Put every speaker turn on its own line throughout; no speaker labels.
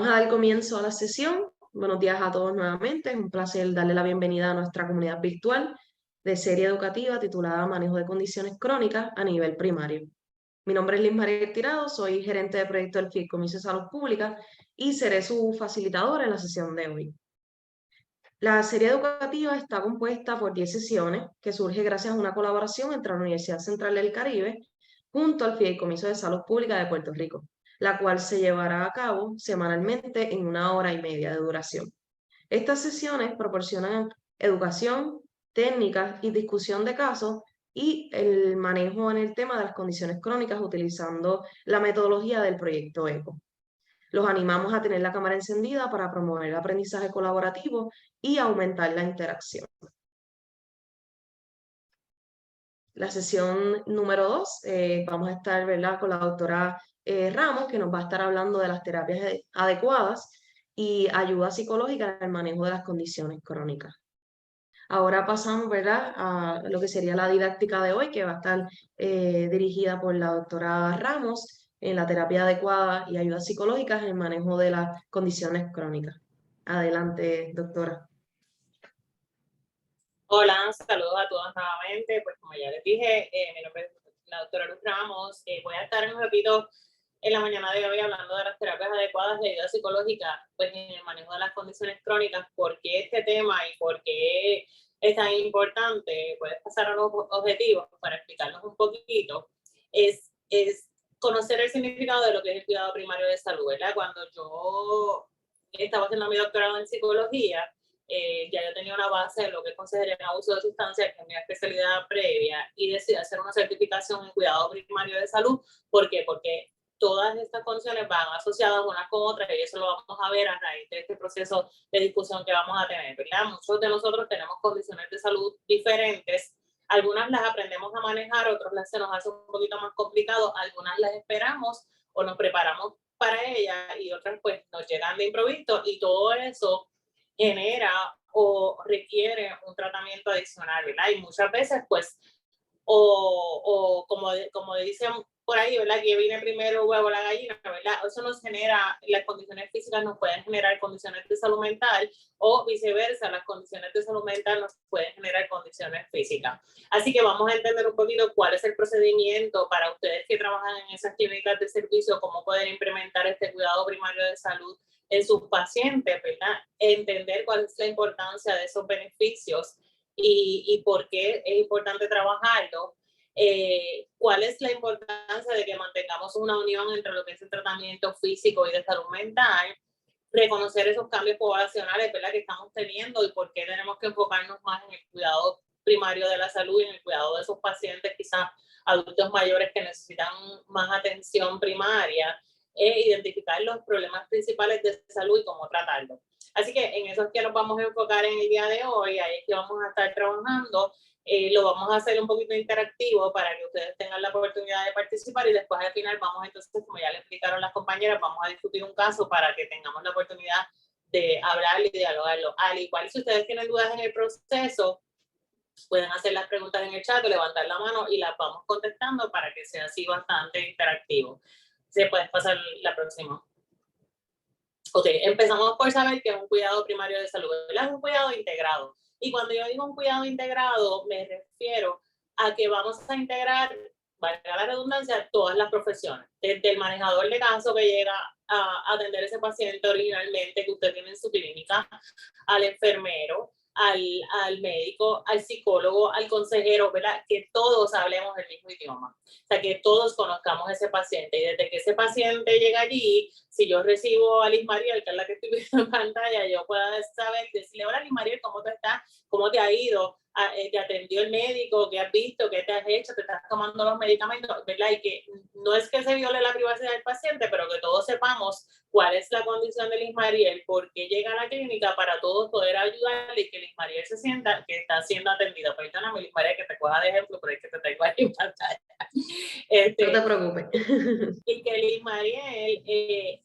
Vamos a dar comienzo a la sesión. Buenos días a todos nuevamente. Es un placer darle la bienvenida a nuestra comunidad virtual de serie educativa titulada Manejo de Condiciones Crónicas a nivel primario. Mi nombre es Liz María Tirado, soy gerente de proyecto del Fideicomiso de Salud Pública y seré su facilitadora en la sesión de hoy. La serie educativa está compuesta por 10 sesiones que surge gracias a una colaboración entre la Universidad Central del Caribe junto al Fideicomiso de Salud Pública de Puerto Rico, la cual se llevará a cabo semanalmente en 1 hora y media de duración. Estas sesiones proporcionan educación, técnicas y discusión de casos y el manejo en el tema de las condiciones crónicas utilizando la metodología del proyecto ECO. Los animamos a tener la cámara encendida para promover el aprendizaje colaborativo y aumentar la interacción. La sesión número 2, vamos a estar, ¿verdad?, con la doctora Ramos, que nos va a estar hablando de las terapias adecuadas y ayuda psicológica en el manejo de las condiciones crónicas. Ahora pasamos, ¿verdad?, a lo que sería la didáctica de hoy, que va a estar dirigida por la doctora Ramos en la terapia adecuada y ayudas psicológicas en el manejo de las condiciones crónicas. Adelante, doctora.
Hola, saludos a todos nuevamente. Pues como ya les dije, mi nombre es la doctora Luz Ramos. Voy a estar en un ratito en la mañana de hoy hablando de las terapias adecuadas de ayuda psicológica, pues en el manejo de las condiciones crónicas. ¿Por qué este tema y por qué es tan importante? Puedes pasar a los objetivos para explicarnos un poquito. Es conocer el significado de lo que es el cuidado primario de salud, ¿verdad? Cuando yo estaba haciendo mi doctorado en psicología, ya yo tenía una base de lo que es consejería en abuso de sustancias, que es mi especialidad previa, y decidí hacer una certificación en cuidado primario de salud. ¿Por qué? Porque todas estas condiciones van asociadas unas con otras y eso lo vamos a ver a raíz de este proceso de discusión que vamos a tener, ¿verdad? Muchos de nosotros tenemos condiciones de salud diferentes, algunas las aprendemos a manejar, otras se nos hace un poquito más complicado, algunas las esperamos o nos preparamos para ellas y otras pues nos llegan de improviso y todo eso genera o requiere un tratamiento adicional, ¿verdad? Y muchas veces, pues, o como dicen por ahí, ¿verdad? Que viene primero el huevo o la gallina, ¿verdad? Eso nos genera, las condiciones físicas nos pueden generar condiciones de salud mental o viceversa, las condiciones de salud mental nos pueden generar condiciones físicas. Así que vamos a entender un poquito cuál es el procedimiento para ustedes que trabajan en esas clínicas de servicio, cómo pueden implementar este cuidado primario de salud en sus pacientes, ¿verdad? Entender cuál es la importancia de esos beneficios y por qué es importante trabajarlo. ¿Cuál es la importancia de que mantengamos una unión entre lo que es el tratamiento físico y de salud mental? Reconocer esos cambios poblacionales, ¿verdad?, que estamos teniendo y por qué tenemos que enfocarnos más en el cuidado primario de la salud y en el cuidado de esos pacientes, quizás adultos mayores que necesitan más atención primaria, identificar los problemas principales de salud y cómo tratarlos. Así que en eso es que nos vamos a enfocar en el día de hoy, ahí es que vamos a estar trabajando. Lo vamos a hacer un poquito interactivo para que ustedes tengan la oportunidad de participar y después al final vamos entonces, como ya le explicaron las compañeras, vamos a discutir un caso para que tengamos la oportunidad de hablar y dialogarlo. Al igual, si ustedes tienen dudas en el proceso, pueden hacer las preguntas en el chat o levantar la mano y las vamos contestando para que sea así bastante interactivo. Se puede pasar la próxima. Ok, empezamos por saber que es un cuidado primario de salud, ¿verdad? Es un cuidado integrado. Y cuando yo digo un cuidado integrado, me refiero a que vamos a integrar, valga la redundancia, todas las profesiones. Desde el manejador de caso que llega a atender a ese paciente originalmente que usted tiene en su clínica, al enfermero, al médico, al psicólogo, al consejero, ¿verdad? Que todos hablemos el mismo idioma. O sea, que todos conozcamos a ese paciente. Y desde que ese paciente llega allí, si yo recibo a Liz Mariel, que es la que estoy viendo en pantalla, yo pueda saber, decirle, hola Liz Mariel, ¿cómo te estás? ¿Cómo te ha ido? ¿Te atendió el médico? ¿Qué has visto? ¿Qué te has hecho? ¿Te estás tomando los medicamentos? ¿Verdad? Y que no es que se viole la privacidad del paciente, pero que todos sepamos cuál es la condición de Liz Mariel, por qué llega a la clínica para todos poder ayudarle y que Liz Mariel se sienta que está siendo atendida. Perdóname, Liz Mariel, que te coja de ejemplo, pero es que te tengo ahí en pantalla.
No te preocupes.
Y que Liz Mariel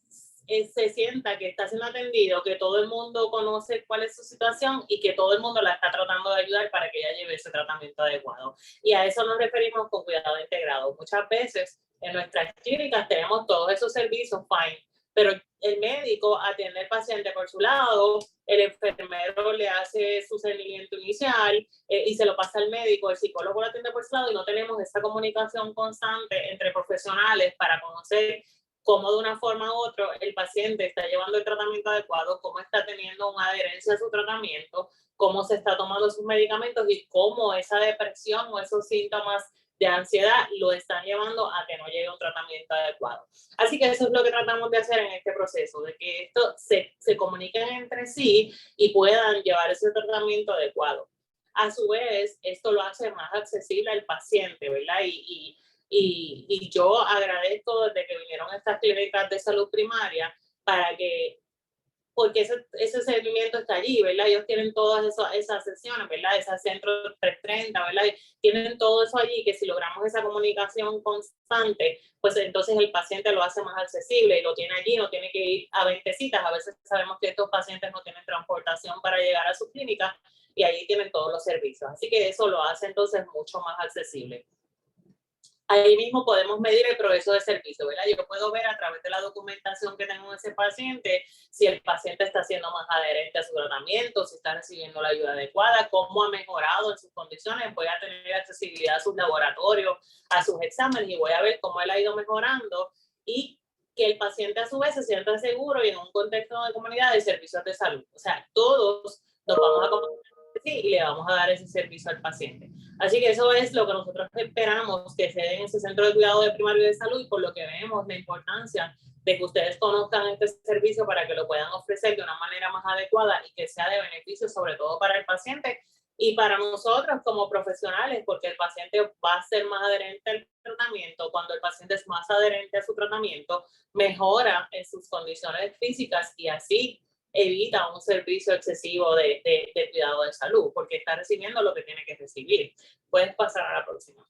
se sienta que está siendo atendido, que todo el mundo conoce cuál es su situación y que todo el mundo la está tratando de ayudar para que ella lleve ese tratamiento adecuado. Y a eso nos referimos con cuidado integrado. Muchas veces en nuestras clínicas tenemos todos esos servicios, fine, pero el médico atiende al paciente por su lado, el enfermero le hace su seguimiento inicial y se lo pasa al médico, el psicólogo lo atiende por su lado y no tenemos esa comunicación constante entre profesionales para conocer cómo de una forma u otra el paciente está llevando el tratamiento adecuado, cómo está teniendo una adherencia a su tratamiento, cómo se está tomando sus medicamentos y cómo esa depresión o esos síntomas de ansiedad lo están llevando a que no llegue un tratamiento adecuado. Así que eso es lo que tratamos de hacer en este proceso, de que esto se comuniquen entre sí y puedan llevar ese tratamiento adecuado. A su vez, esto lo hace más accesible al paciente, ¿verdad? Y yo agradezco desde que vinieron estas clínicas de salud primaria para que, porque ese seguimiento está allí, ¿verdad? Ellos tienen todas esas sesiones, ¿verdad? Esos centros 330, ¿verdad? Y tienen todo eso allí, que si logramos esa comunicación constante, pues entonces el paciente lo hace más accesible y lo tiene allí, no tiene que ir a 20 citas. A veces sabemos que estos pacientes no tienen transportación para llegar a su clínica y allí tienen todos los servicios. Así que eso lo hace entonces mucho más accesible. Ahí mismo podemos medir el progreso de servicio, ¿verdad? Yo puedo ver a través de la documentación que tengo en ese paciente si el paciente está siendo más adherente a su tratamiento, si está recibiendo la ayuda adecuada, cómo ha mejorado en sus condiciones. Voy a tener accesibilidad a sus laboratorios, a sus exámenes y voy a ver cómo él ha ido mejorando y que el paciente a su vez se sienta seguro y en un contexto de comunidad de servicios de salud. O sea, todos nos vamos a comunicar y le vamos a dar ese servicio al paciente. Así que eso es lo que nosotros esperamos que se dé en ese centro de cuidado de primario de salud y por lo que vemos la importancia de que ustedes conozcan este servicio para que lo puedan ofrecer de una manera más adecuada y que sea de beneficio sobre todo para el paciente y para nosotros como profesionales, porque el paciente va a ser más adherente al tratamiento. Cuando el paciente es más adherente a su tratamiento, mejora en sus condiciones físicas y así evita un servicio excesivo de cuidado de salud, porque está recibiendo lo que tiene que recibir. Puedes pasar a la próxima.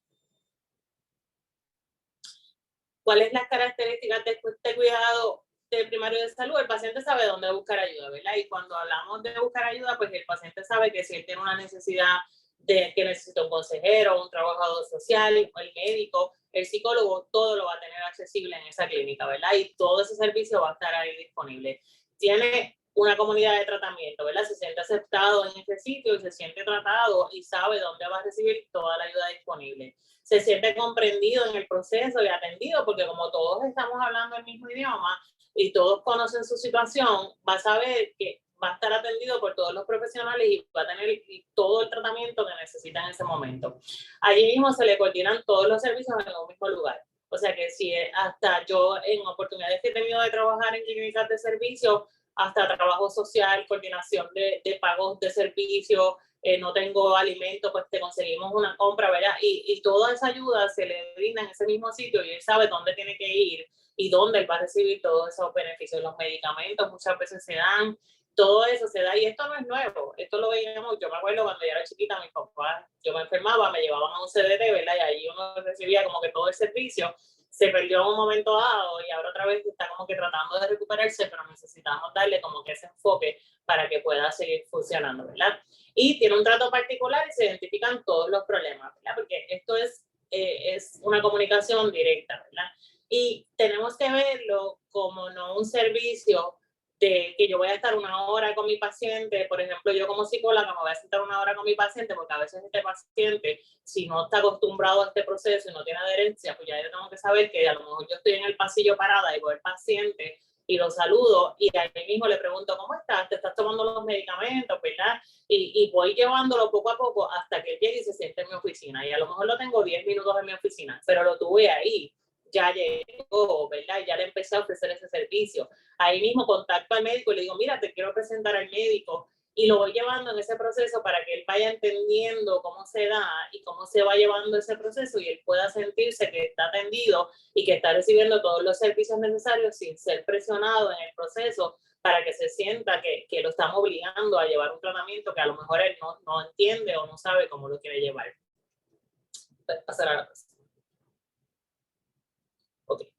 ¿Cuáles las características de cuidado del primario de salud? El paciente sabe dónde buscar ayuda, ¿verdad? Y cuando hablamos de buscar ayuda, pues el paciente sabe que si él tiene una necesidad de que necesita un consejero, un trabajador social, el médico, el psicólogo, todo lo va a tener accesible en esa clínica, ¿verdad? Y todo ese servicio va a estar ahí disponible. Tiene una comunidad de tratamiento, ¿verdad? Se siente aceptado en este sitio y se siente tratado y sabe dónde va a recibir toda la ayuda disponible. Se siente comprendido en el proceso y atendido, porque como todos estamos hablando el mismo idioma y todos conocen su situación, va a saber que va a estar atendido por todos los profesionales y va a tener todo el tratamiento que necesita en ese momento. Allí mismo se le coordinan todos los servicios en un mismo lugar. O sea que si hasta yo en oportunidades que he tenido de trabajar en clínicas de servicio, hasta trabajo social, coordinación de pagos de servicio, no tengo alimento, pues te conseguimos una compra, ¿verdad? Y toda esa ayuda se le brinda en ese mismo sitio y él sabe dónde tiene que ir y dónde él va a recibir todos esos beneficios. Los medicamentos muchas veces se dan, todo eso se da y esto no es nuevo, esto lo veíamos, yo me acuerdo cuando yo era chiquita, mis papás, yo me enfermaba, me llevaban a un CDT, ¿verdad? Y ahí uno recibía como que todo el servicio. Se perdió en un momento dado y ahora otra vez está como que tratando de recuperarse, pero necesitamos darle como que ese enfoque para que pueda seguir funcionando, ¿verdad? Y tiene un trato particular y se identifican todos los problemas, ¿verdad? Porque esto es una comunicación directa, ¿verdad? Y tenemos que verlo como no un servicio de que yo voy a estar una hora con mi paciente, por ejemplo, yo como psicóloga me voy a sentar una hora con mi paciente porque a veces este paciente, si no está acostumbrado a este proceso y no tiene adherencia, pues ya yo tengo que saber que a lo mejor yo estoy en el pasillo parada y voy al paciente y lo saludo y ahí mismo le pregunto, ¿cómo estás? ¿Te estás tomando los medicamentos, verdad? Y voy llevándolo poco a poco hasta que llegue y se siente en mi oficina y a lo mejor lo tengo 10 minutos en mi oficina, pero lo tuve ahí. Ya llegó, ¿verdad? Ya le empecé a ofrecer ese servicio. Ahí mismo contacto al médico y le digo, mira, te quiero presentar al médico y lo voy llevando en ese proceso para que él vaya entendiendo cómo se da y cómo se va llevando ese proceso y él pueda sentirse que está atendido y que está recibiendo todos los servicios necesarios sin ser presionado en el proceso para que se sienta que lo estamos obligando a llevar un tratamiento que a lo mejor él no entiende o no sabe cómo lo quiere llevar. Puedes pasar a la próxima. Okay.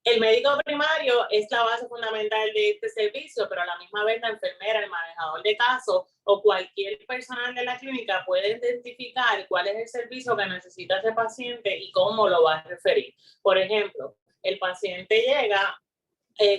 El médico primario es la base fundamental de este servicio, pero a la misma vez la enfermera, el manejador de casos o cualquier personal de la clínica puede identificar cuál es el servicio que necesita ese paciente y cómo lo va a referir. Por ejemplo, el paciente llega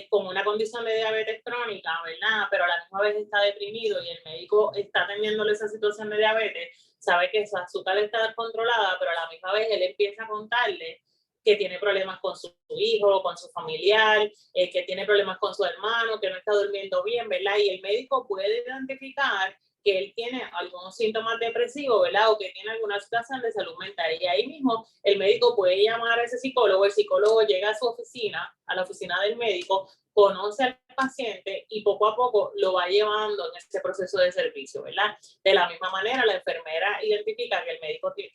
con una condición de diabetes crónica, ¿verdad? Pero a la misma vez está deprimido y el médico está atendiéndole esa situación de diabetes, sabe que su azúcar está descontrolada, pero a la misma vez él empieza a contarle que tiene problemas con su hijo, con su familiar, que tiene problemas con su hermano, que no está durmiendo bien, ¿verdad? Y el médico puede identificar que él tiene algunos síntomas depresivos, ¿verdad? O que tiene alguna situación de salud mental. Y ahí mismo el médico puede llamar a ese psicólogo, el psicólogo llega a su oficina, a la oficina del médico, conoce al paciente y poco a poco lo va llevando en ese proceso de servicio, ¿verdad? De la misma manera, la enfermera identifica que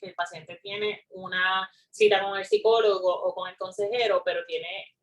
el paciente tiene una cita con el psicólogo o con el consejero, pero tiene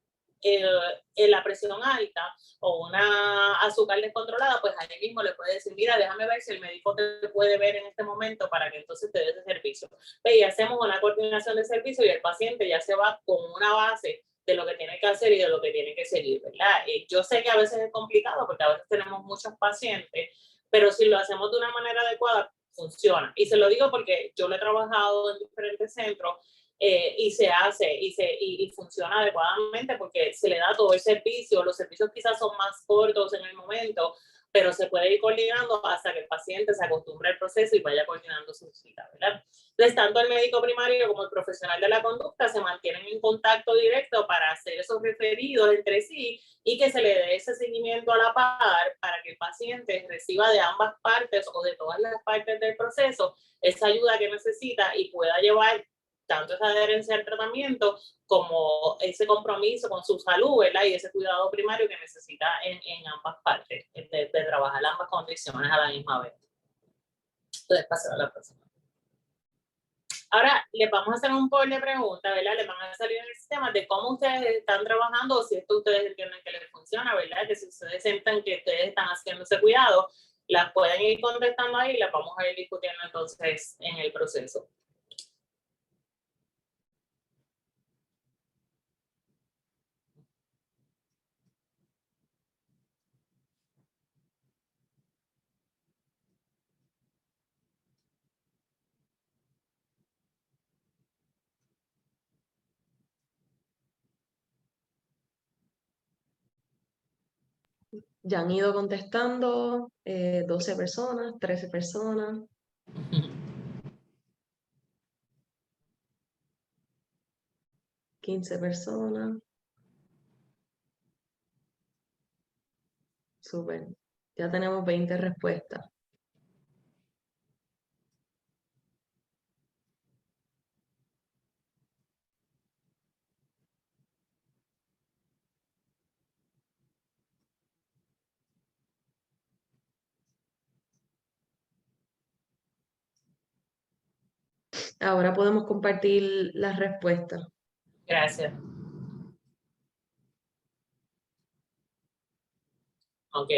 la presión alta o una azúcar descontrolada, pues ahí mismo le puede decir, mira, déjame ver si el médico te puede ver en este momento para que entonces te dé ese servicio. Y hacemos una coordinación de servicio y el paciente ya se va con una base de lo que tiene que hacer y de lo que tiene que seguir, ¿verdad? Yo sé que a veces es complicado porque a veces tenemos muchos pacientes, pero si lo hacemos de una manera adecuada, funciona. Y se lo digo porque yo lo he trabajado en diferentes centros y se hace y funciona adecuadamente porque se le da todo el servicio. Los servicios quizás son más cortos en el momento, pero se puede ir coordinando hasta que el paciente se acostumbre al proceso y vaya coordinando su cita, ¿verdad? Entonces, tanto el médico primario como el profesional de la conducta se mantienen en contacto directo para hacer esos referidos entre sí y que se le dé ese seguimiento a la par para que el paciente reciba de ambas partes o de todas las partes del proceso esa ayuda que necesita y pueda llevar tanto esa adherencia al tratamiento como ese compromiso con su salud, ¿verdad? Y ese cuidado primario que necesita en ambas partes, de trabajar ambas condiciones a la misma vez. Entonces, pasar a la próxima. Ahora, les vamos a hacer un poll de preguntas, ¿verdad? Les van a salir en el sistema de cómo ustedes están trabajando o si esto ustedes entienden que les funciona, ¿verdad? Que si ustedes sienten que ustedes están haciendo ese cuidado, las pueden ir contestando ahí y las vamos a ir discutiendo entonces en el proceso.
Ya han ido contestando 12 personas, 13 personas. 15 personas. Súper. Ya tenemos 20 respuestas. Ahora podemos compartir las respuestas.
Gracias. Ok,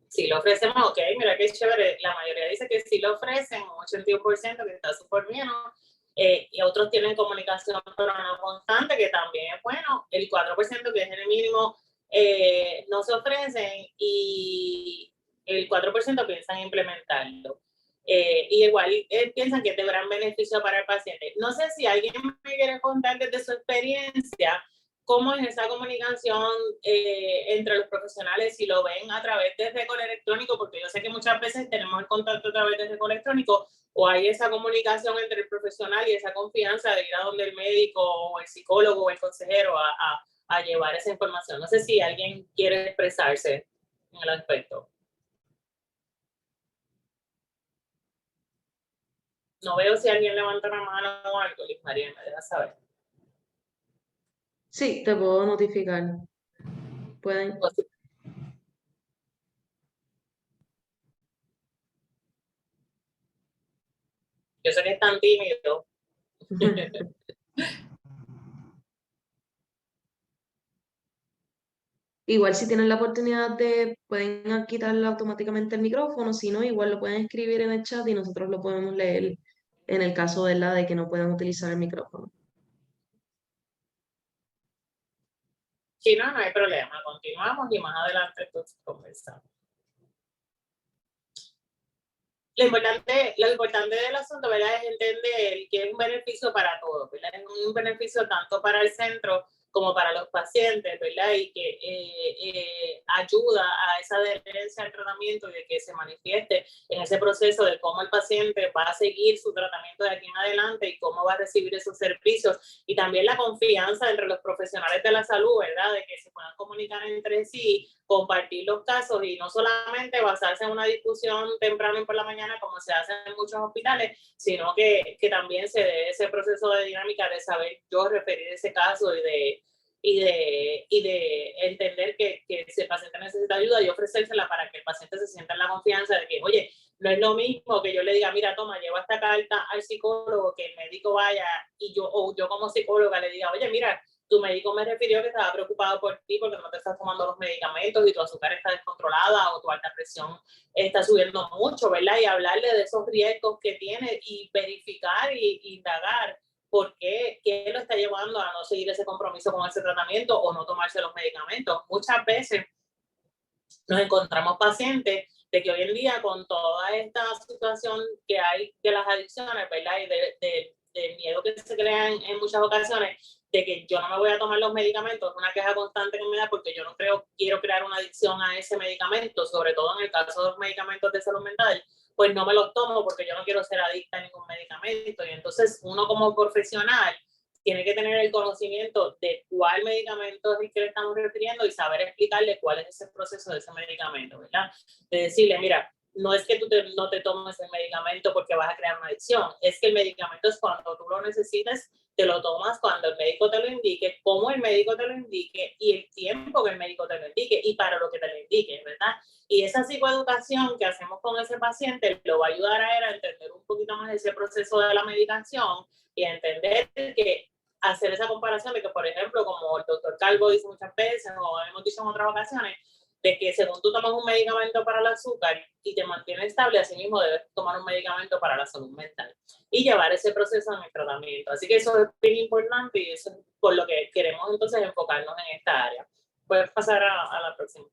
si lo ofrecemos, ok, mira qué chévere. La mayoría dice que sí lo ofrecen, un 81% que está súper bien, y otros tienen comunicación pero no constante, que también es bueno. El 4% que es el mínimo no se ofrecen y el 4% piensan implementarlo. Y igual piensan que es de gran beneficio para el paciente. No sé si alguien me quiere contar desde su experiencia cómo es esa comunicación entre los profesionales, si lo ven a través de récord electrónico, porque yo sé que muchas veces tenemos el contacto a través de récord electrónico, o hay esa comunicación entre el profesional y esa confianza de ir a donde el médico o el psicólogo o el consejero a llevar esa información. No sé si alguien quiere expresarse en el aspecto. No veo si alguien levanta la mano o algo, Liz María, me deja saber.
Sí, te puedo notificar. Pueden.
Yo sé que están tímidos.
Igual si tienen la oportunidad pueden quitarle automáticamente el micrófono, si no, igual lo pueden escribir en el chat y nosotros lo podemos leer en el caso de que no puedan utilizar el micrófono.
Si no, no hay problema. Continuamos y más adelante entonces conversamos. Lo importante del asunto, ¿verdad?, es entender que es un beneficio para todos, ¿verdad? Es un beneficio tanto para el centro como para los pacientes, ¿verdad? Y que ayuda a esa adherencia al tratamiento y de que se manifieste en ese proceso de cómo el paciente va a seguir su tratamiento de aquí en adelante y cómo va a recibir esos servicios. Y también la confianza entre los profesionales de la salud, ¿verdad? De que se puedan comunicar entre sí, compartir los casos y no solamente basarse en una discusión temprano y por la mañana como se hace en muchos hospitales, sino que también se dé ese proceso de dinámica de saber yo referir ese caso y de entender que si el paciente necesita ayuda y ofrecérsela para que el paciente se sienta en la confianza de que, oye, no es lo mismo que yo le diga, mira, toma, lleva esta carta al psicólogo, que el médico vaya y yo como psicóloga le diga, oye, mira, tu médico me refirió que estaba preocupado por ti porque no te estás tomando los medicamentos y tu azúcar está descontrolada o tu alta presión está subiendo mucho, ¿verdad? Y hablarle de esos riesgos que tiene y verificar y indagar por qué lo está llevando a no seguir ese compromiso con ese tratamiento o no tomarse los medicamentos. Muchas veces nos encontramos pacientes de que hoy en día con toda esta situación que hay de las adicciones, ¿verdad? Y del miedo que se crea en muchas ocasiones, de que yo no me voy a tomar los medicamentos, es una queja constante que me da porque yo no quiero crear una adicción a ese medicamento, sobre todo en el caso de los medicamentos de salud mental, pues no me los tomo porque yo no quiero ser adicta a ningún medicamento. Y entonces uno como profesional tiene que tener el conocimiento de cuál medicamento es el que le estamos refiriendo y saber explicarle cuál es ese proceso de ese medicamento, ¿verdad? De decirle, mira, no es que tú no te tomes el medicamento porque vas a crear una adicción, es que el medicamento es cuando tú lo necesites, te lo tomas cuando el médico te lo indique, cómo el médico te lo indique y el tiempo que el médico te lo indique y para lo que te lo indique, ¿verdad? Y esa psicoeducación que hacemos con ese paciente lo va a ayudar a él a entender un poquito más ese proceso de la medicación y a entender que hacer esa comparación de que, por ejemplo, como el doctor Calvo dice muchas veces, o hemos dicho en otras ocasiones, de que según tú tomas un medicamento para el azúcar y te mantienes estable, así mismo debes tomar un medicamento para la salud mental y llevar ese proceso en el tratamiento. Así que eso es bien importante y eso es por lo que queremos entonces enfocarnos en esta área. Puedes pasar a la próxima.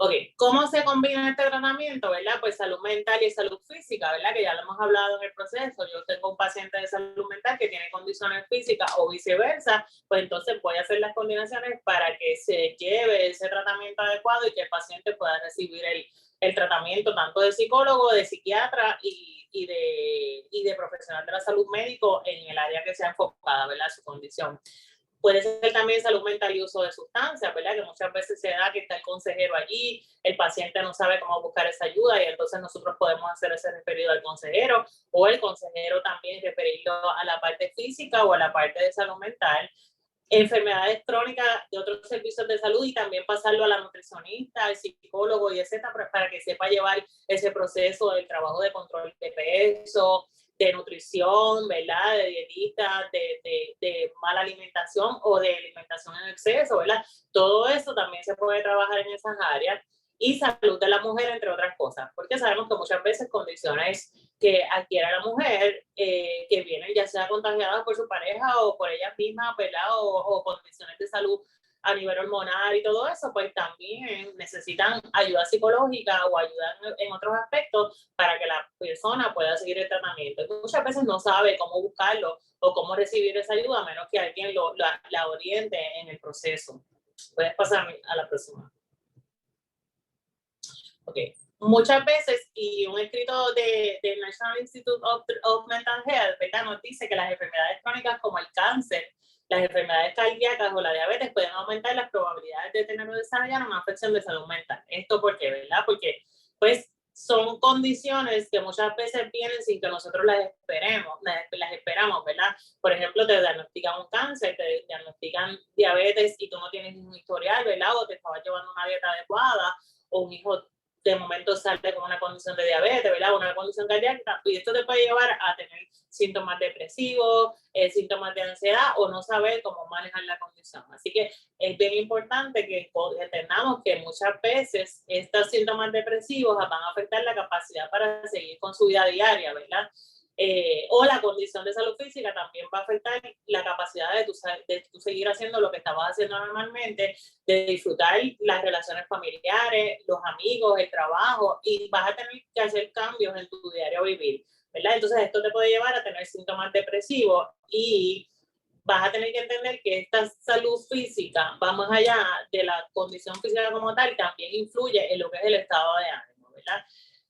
Ok, ¿cómo se combina este tratamiento, verdad? Pues salud mental y salud física, ¿verdad? Que ya lo hemos hablado en el proceso. Yo tengo un paciente de salud mental que tiene condiciones físicas o viceversa, pues entonces voy a hacer las combinaciones para que se lleve ese tratamiento adecuado y que el paciente pueda recibir el tratamiento tanto de psicólogo, de psiquiatra y de profesional de la salud médico en el área que sea enfocada, ¿verdad? Su condición. Puede ser también salud mental y uso de sustancias, ¿verdad? Que muchas veces se da que está el consejero allí, el paciente no sabe cómo buscar esa ayuda y entonces nosotros podemos hacer ese referido al consejero o el consejero también referirlo a la parte física o a la parte de salud mental. Enfermedades crónicas de otros servicios de salud y también pasarlo a la nutricionista, al psicólogo y etcétera, para que sepa llevar ese proceso del trabajo de control de peso, de nutrición, ¿verdad? De dietista, de mala alimentación o de alimentación en exceso, ¿verdad? Todo eso también se puede trabajar en esas áreas y salud de la mujer, entre otras cosas, porque sabemos que muchas veces condiciones que adquiere la mujer, que vienen ya sea contagiadas por su pareja o por ella misma, ¿verdad? O condiciones de salud a nivel hormonal y todo eso, pues también necesitan ayuda psicológica o ayuda en otros aspectos para que la persona pueda seguir el tratamiento. Muchas veces no sabe cómo buscarlo o cómo recibir esa ayuda a menos que alguien la oriente en el proceso. Puedes pasar a la próxima. Ok. Muchas veces, y un escrito del National Institute of Mental Health, ¿verdad? Nos dice que las enfermedades crónicas como el cáncer, las enfermedades cardíacas o la diabetes pueden aumentar las probabilidades de tener o desarrollar una afección de salud mental. ¿Esto por qué, verdad? Porque, pues, son condiciones que muchas veces vienen sin que nosotros las esperamos, ¿verdad? Por ejemplo, te diagnostican un cáncer, te diagnostican diabetes y tú no tienes ningún historial, ¿verdad? O te estabas llevando una dieta adecuada, o un hijo de momento sale con una condición de diabetes, ¿verdad? Una condición cardíaca, y esto te puede llevar a tener síntomas depresivos, síntomas de ansiedad o no saber cómo manejar la condición. Así que es bien importante que entendamos que muchas veces estos síntomas depresivos van a afectar la capacidad para seguir con su vida diaria, ¿verdad? O la condición de salud física también va a afectar la capacidad de tú seguir haciendo lo que estabas haciendo normalmente, de disfrutar las relaciones familiares, los amigos, el trabajo, y vas a tener que hacer cambios en tu diario vivir, ¿verdad? Entonces esto te puede llevar a tener síntomas depresivos y vas a tener que entender que esta salud física va más allá de la condición física como tal, también influye en lo que es el estado de ánimo, ¿verdad?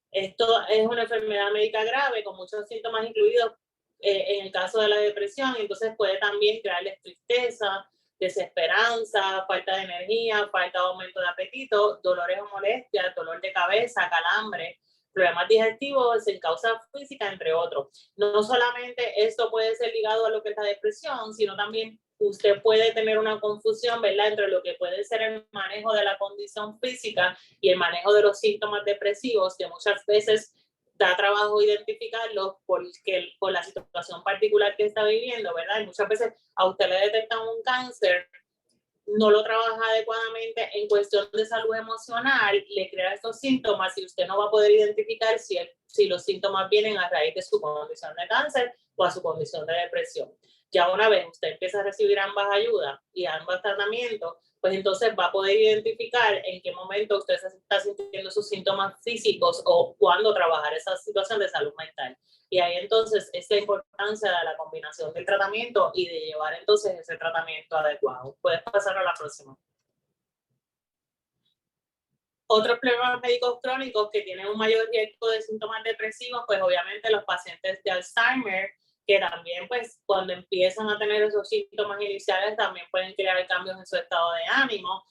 Esto es una enfermedad médica grave con muchos síntomas incluidos en el caso de la depresión, entonces puede también crearles tristeza, desesperanza, falta de energía, falta de aumento de apetito, dolores o molestias, dolor de cabeza, calambre, problemas digestivos sin causa física, entre otros. No solamente esto puede ser ligado a lo que es la depresión, sino también usted puede tener una confusión, ¿verdad?, entre lo que puede ser el manejo de la condición física y el manejo de los síntomas depresivos, que muchas veces da trabajo identificarlos por la situación particular que está viviendo, ¿verdad? Y muchas veces a usted le detectan un cáncer, no lo trabaja adecuadamente en cuestión de salud emocional, le crea estos síntomas y usted no va a poder identificar si los síntomas vienen a raíz de su condición de cáncer o a su condición de depresión. Ya una vez usted empieza a recibir ambas ayudas y ambos tratamientos, pues entonces va a poder identificar en qué momento usted se está sintiendo sus síntomas físicos o cuándo trabajar esa situación de salud mental. Y ahí entonces es la importancia de la combinación del tratamiento y de llevar entonces ese tratamiento adecuado. Puedes pasar a la próxima. Otros problemas médicos crónicos que tienen un mayor riesgo de síntomas depresivos, pues obviamente los pacientes de Alzheimer, que también pues cuando empiezan a tener esos síntomas iniciales también pueden crear cambios en su estado de ánimo.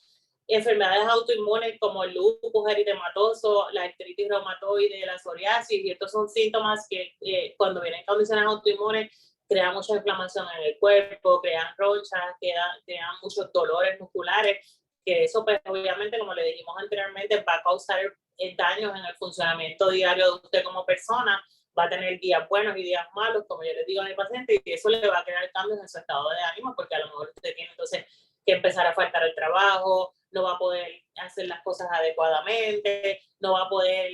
Enfermedades autoinmunes como el lupus eritematoso, la artritis reumatoide, la psoriasis, y estos son síntomas que cuando vienen condiciones autoinmunes crean mucha inflamación en el cuerpo, crean ronchas, crean muchos dolores musculares, que eso pues obviamente, como le dijimos anteriormente, va a causar daños en el funcionamiento diario de usted como persona, va a tener días buenos y días malos, como yo les digo a mi paciente, y eso le va a crear cambios en su estado de ánimo, porque a lo mejor usted tiene entonces que empezar a faltar el trabajo, no va a poder hacer las cosas adecuadamente, no va a poder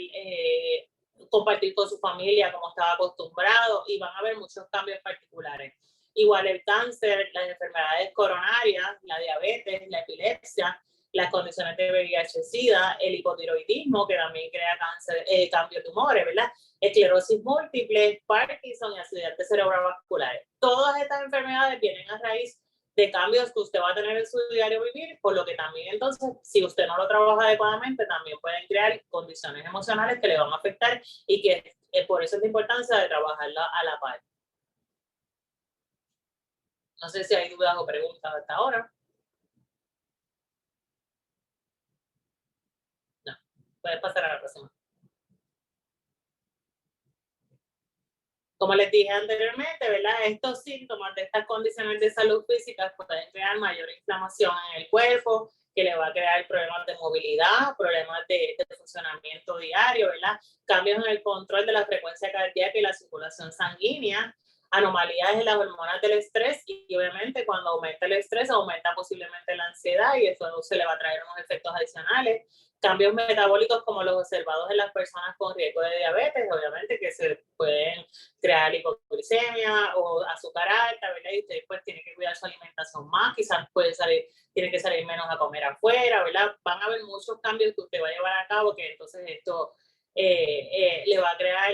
compartir con su familia como estaba acostumbrado, y van a haber muchos cambios particulares. Igual el cáncer, las enfermedades coronarias, la diabetes, la epilepsia, las condiciones de VIH-Sida, el hipotiroidismo, que también crea cáncer, cambio de tumores, ¿verdad? Esclerosis múltiple, Parkinson y accidentes cerebrovasculares. Todas estas enfermedades vienen a raíz de cambios que usted va a tener en su diario vivir, por lo que también entonces, si usted no lo trabaja adecuadamente, también pueden crear condiciones emocionales que le van a afectar y que por eso es la importancia de trabajarla a la par. No sé si hay dudas o preguntas hasta ahora. No, puedes pasar a la próxima. Como les dije anteriormente, ¿verdad? Estos síntomas de estas condiciones de salud física pueden crear mayor inflamación en el cuerpo, que le va a crear problemas de movilidad, problemas de funcionamiento diario, ¿verdad? Cambios en el control de la frecuencia cardíaca y la circulación sanguínea, anomalías en las hormonas del estrés y obviamente cuando aumenta el estrés aumenta posiblemente la ansiedad y eso se le va a traer unos efectos adicionales. Cambios metabólicos como los observados en las personas con riesgo de diabetes, obviamente que se pueden crear hipoglucemia o azúcar alta, ¿verdad? Y usted pues tiene que cuidar su alimentación más, quizás tiene que salir menos a comer afuera, ¿verdad? Van a haber muchos cambios que usted va a llevar a cabo que entonces esto le va a crear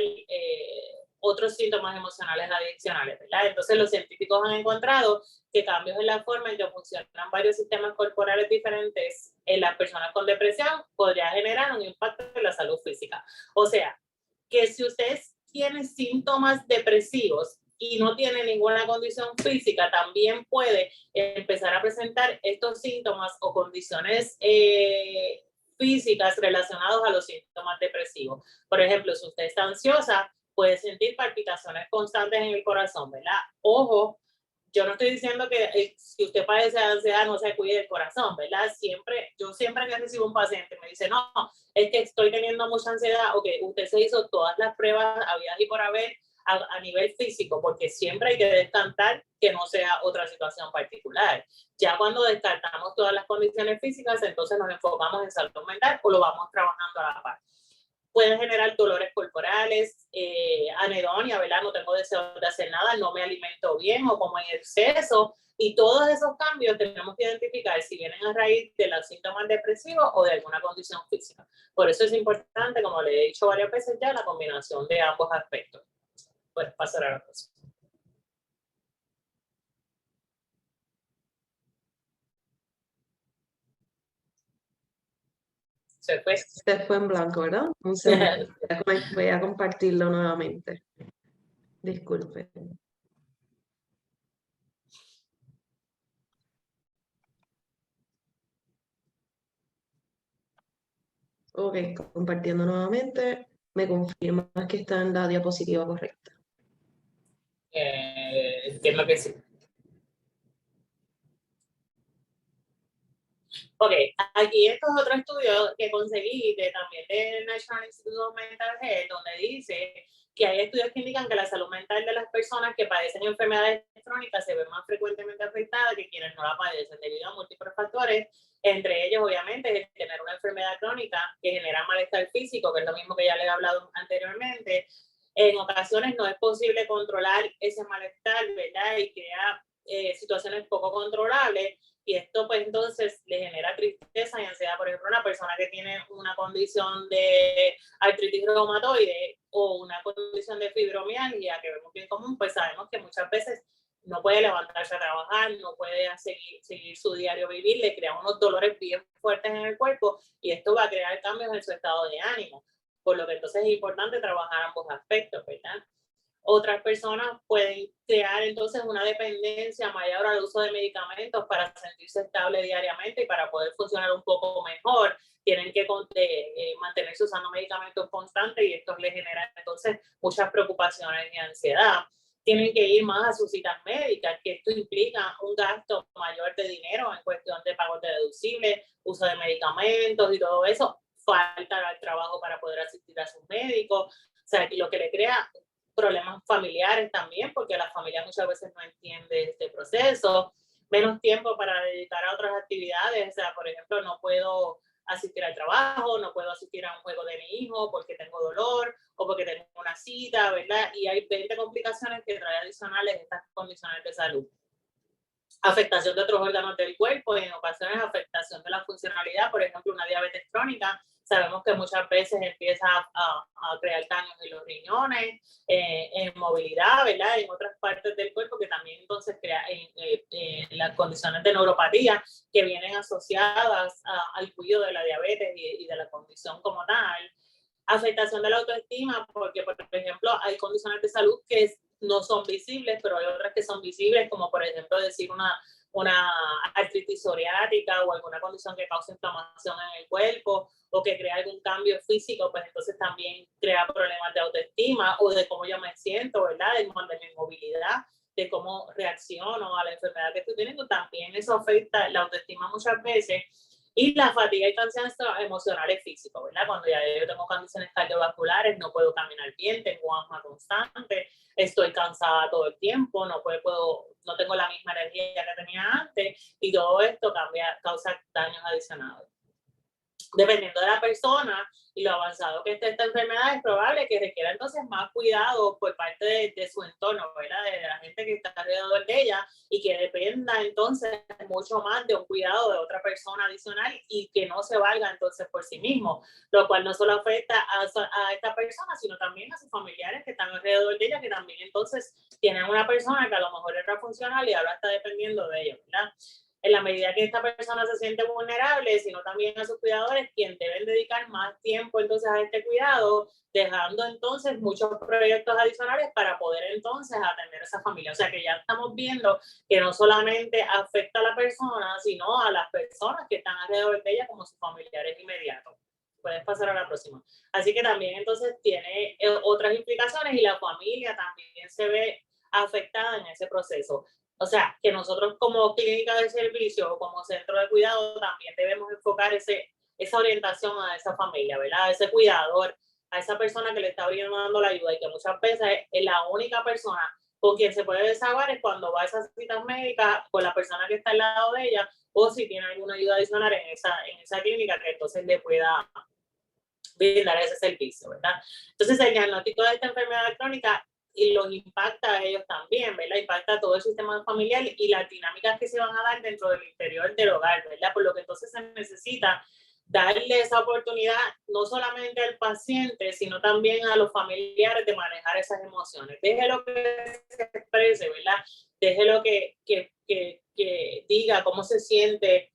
otros síntomas emocionales adicionales, ¿verdad? Entonces los científicos han encontrado que cambios en la forma en que funcionan varios sistemas corporales diferentes en las personas con depresión podría generar un impacto en la salud física. O sea, que si usted tiene síntomas depresivos y no tiene ninguna condición física, también puede empezar a presentar estos síntomas o condiciones físicas relacionadas a los síntomas depresivos. Por ejemplo, si usted está ansiosa, puede sentir palpitaciones constantes en el corazón, ¿verdad? Ojo, yo no estoy diciendo que si usted padece de ansiedad no se cuide el corazón, ¿verdad? Yo siempre que recibo un paciente me dice, no, es que estoy teniendo mucha ansiedad o que usted se hizo todas las pruebas habidas y por haber a nivel físico, porque siempre hay que descartar que no sea otra situación particular. Ya cuando descartamos todas las condiciones físicas, entonces nos enfocamos en salud mental o lo vamos trabajando a la par. Pueden generar dolores corporales, anedonia, ¿verdad? No tengo deseo de hacer nada, no me alimento bien o como en exceso. Y todos esos cambios tenemos que identificar si vienen a raíz de los síntomas depresivos o de alguna condición física. Por eso es importante, como le he dicho varias veces ya, la combinación de ambos aspectos. Puedes pasar a la próxima. Se fue.
Se fue en blanco, ¿verdad? Un segundo. Voy a compartirlo nuevamente. Disculpe. Ok, compartiendo nuevamente. Me confirmas que está en la diapositiva correcta.
Entiendo que sí. Ok, aquí esto es otro estudio que conseguí también del National Institute of Mental Health, donde dice que hay estudios que indican que la salud mental de las personas que padecen enfermedades crónicas se ve más frecuentemente afectada que quienes no la padecen debido a múltiples factores, entre ellos obviamente el tener una enfermedad crónica que genera malestar físico, que es lo mismo que ya le he hablado anteriormente. En ocasiones no es posible controlar ese malestar, ¿verdad? Y crea situaciones poco controlables. Y esto pues entonces le genera tristeza y ansiedad. Por ejemplo, una persona que tiene una condición de artritis reumatoide o una condición de fibromialgia, que vemos bien común, pues sabemos que muchas veces no puede levantarse a trabajar, no puede seguir su diario vivir, le crea unos dolores bien fuertes en el cuerpo y esto va a crear cambios en su estado de ánimo. Por lo que entonces es importante trabajar ambos aspectos, ¿verdad? Otras personas pueden crear entonces una dependencia mayor al uso de medicamentos para sentirse estable diariamente y para poder funcionar un poco mejor. Tienen que mantenerse usando medicamentos constantes y esto les genera entonces muchas preocupaciones y ansiedad. Tienen que ir más a sus citas médicas, que esto implica un gasto mayor de dinero en cuestión de pagos de deducibles, uso de medicamentos y todo eso. Falta el trabajo para poder asistir a sus médicos. O sea, lo que le crea problemas familiares también, porque la familia muchas veces no entiende este proceso, menos tiempo para dedicar a otras actividades, o sea, por ejemplo, no puedo asistir al trabajo, no puedo asistir a un juego de mi hijo porque tengo dolor o porque tengo una cita, ¿verdad? Y hay 20 complicaciones que traen adicionales estas condiciones de salud. Afectación de otros órganos del cuerpo y en ocasiones afectación de la funcionalidad, por ejemplo, una diabetes crónica. Sabemos que muchas veces empieza a crear daños en los riñones, en movilidad, ¿verdad? En otras partes del cuerpo que también entonces crea las condiciones de neuropatía que vienen asociadas al cuidado de la diabetes y de la condición como tal. Afectación de la autoestima, porque por ejemplo hay condiciones de salud que no son visibles, pero hay otras que son visibles, como por ejemplo decir una artritis psoriática o alguna condición que causa inflamación en el cuerpo o que crea algún cambio físico, pues entonces también crea problemas de autoestima o de cómo yo me siento, ¿verdad? De mi movilidad, de cómo reacciono a la enfermedad que estoy teniendo, también eso afecta la autoestima muchas veces. Y la fatiga y cansancio emocional y físico, ¿verdad? Cuando ya yo tengo condiciones cardiovasculares, no puedo caminar bien, tengo asma constante, estoy cansada todo el tiempo, no tengo la misma energía que tenía antes y todo esto causa daños adicionales. Dependiendo de la persona y lo avanzado que esté esta enfermedad, es probable que requiera entonces más cuidado por parte de su entorno, ¿verdad? De la gente que está alrededor de ella y que dependa entonces mucho más de un cuidado de otra persona adicional y que no se valga entonces por sí mismo, lo cual no solo afecta a esta persona, sino también a sus familiares que están alrededor de ella, que también entonces tienen una persona que a lo mejor era funcional y ahora está dependiendo de ellos, ¿verdad? En la medida que esta persona se siente vulnerable, sino también a sus cuidadores, quien deben dedicar más tiempo entonces a este cuidado, dejando entonces muchos proyectos adicionales para poder entonces atender a esa familia. O sea que ya estamos viendo que no solamente afecta a la persona, sino a las personas que están alrededor de ella como sus familiares inmediatos. Puedes pasar a la próxima. Así que también entonces tiene otras implicaciones y la familia también se ve afectada en ese proceso. O sea, que nosotros como clínica de servicio o como centro de cuidado también debemos enfocar esa orientación a esa familia, ¿verdad? A ese cuidador, a esa persona que le está brindando la ayuda y que muchas veces es la única persona con quien se puede desahogar es cuando va a esas citas médicas con la persona que está al lado de ella o si tiene alguna ayuda adicional en esa clínica que entonces le pueda brindar ese servicio, ¿verdad? Entonces el diagnóstico de esta enfermedad crónica y los impacta a ellos también, ¿verdad? Impacta a todo el sistema familiar y las dinámicas que se van a dar dentro del interior del hogar, ¿verdad? Por lo que entonces se necesita darle esa oportunidad no solamente al paciente, sino también a los familiares de manejar esas emociones. Déjelo que se exprese, ¿verdad? Déjelo que diga cómo se siente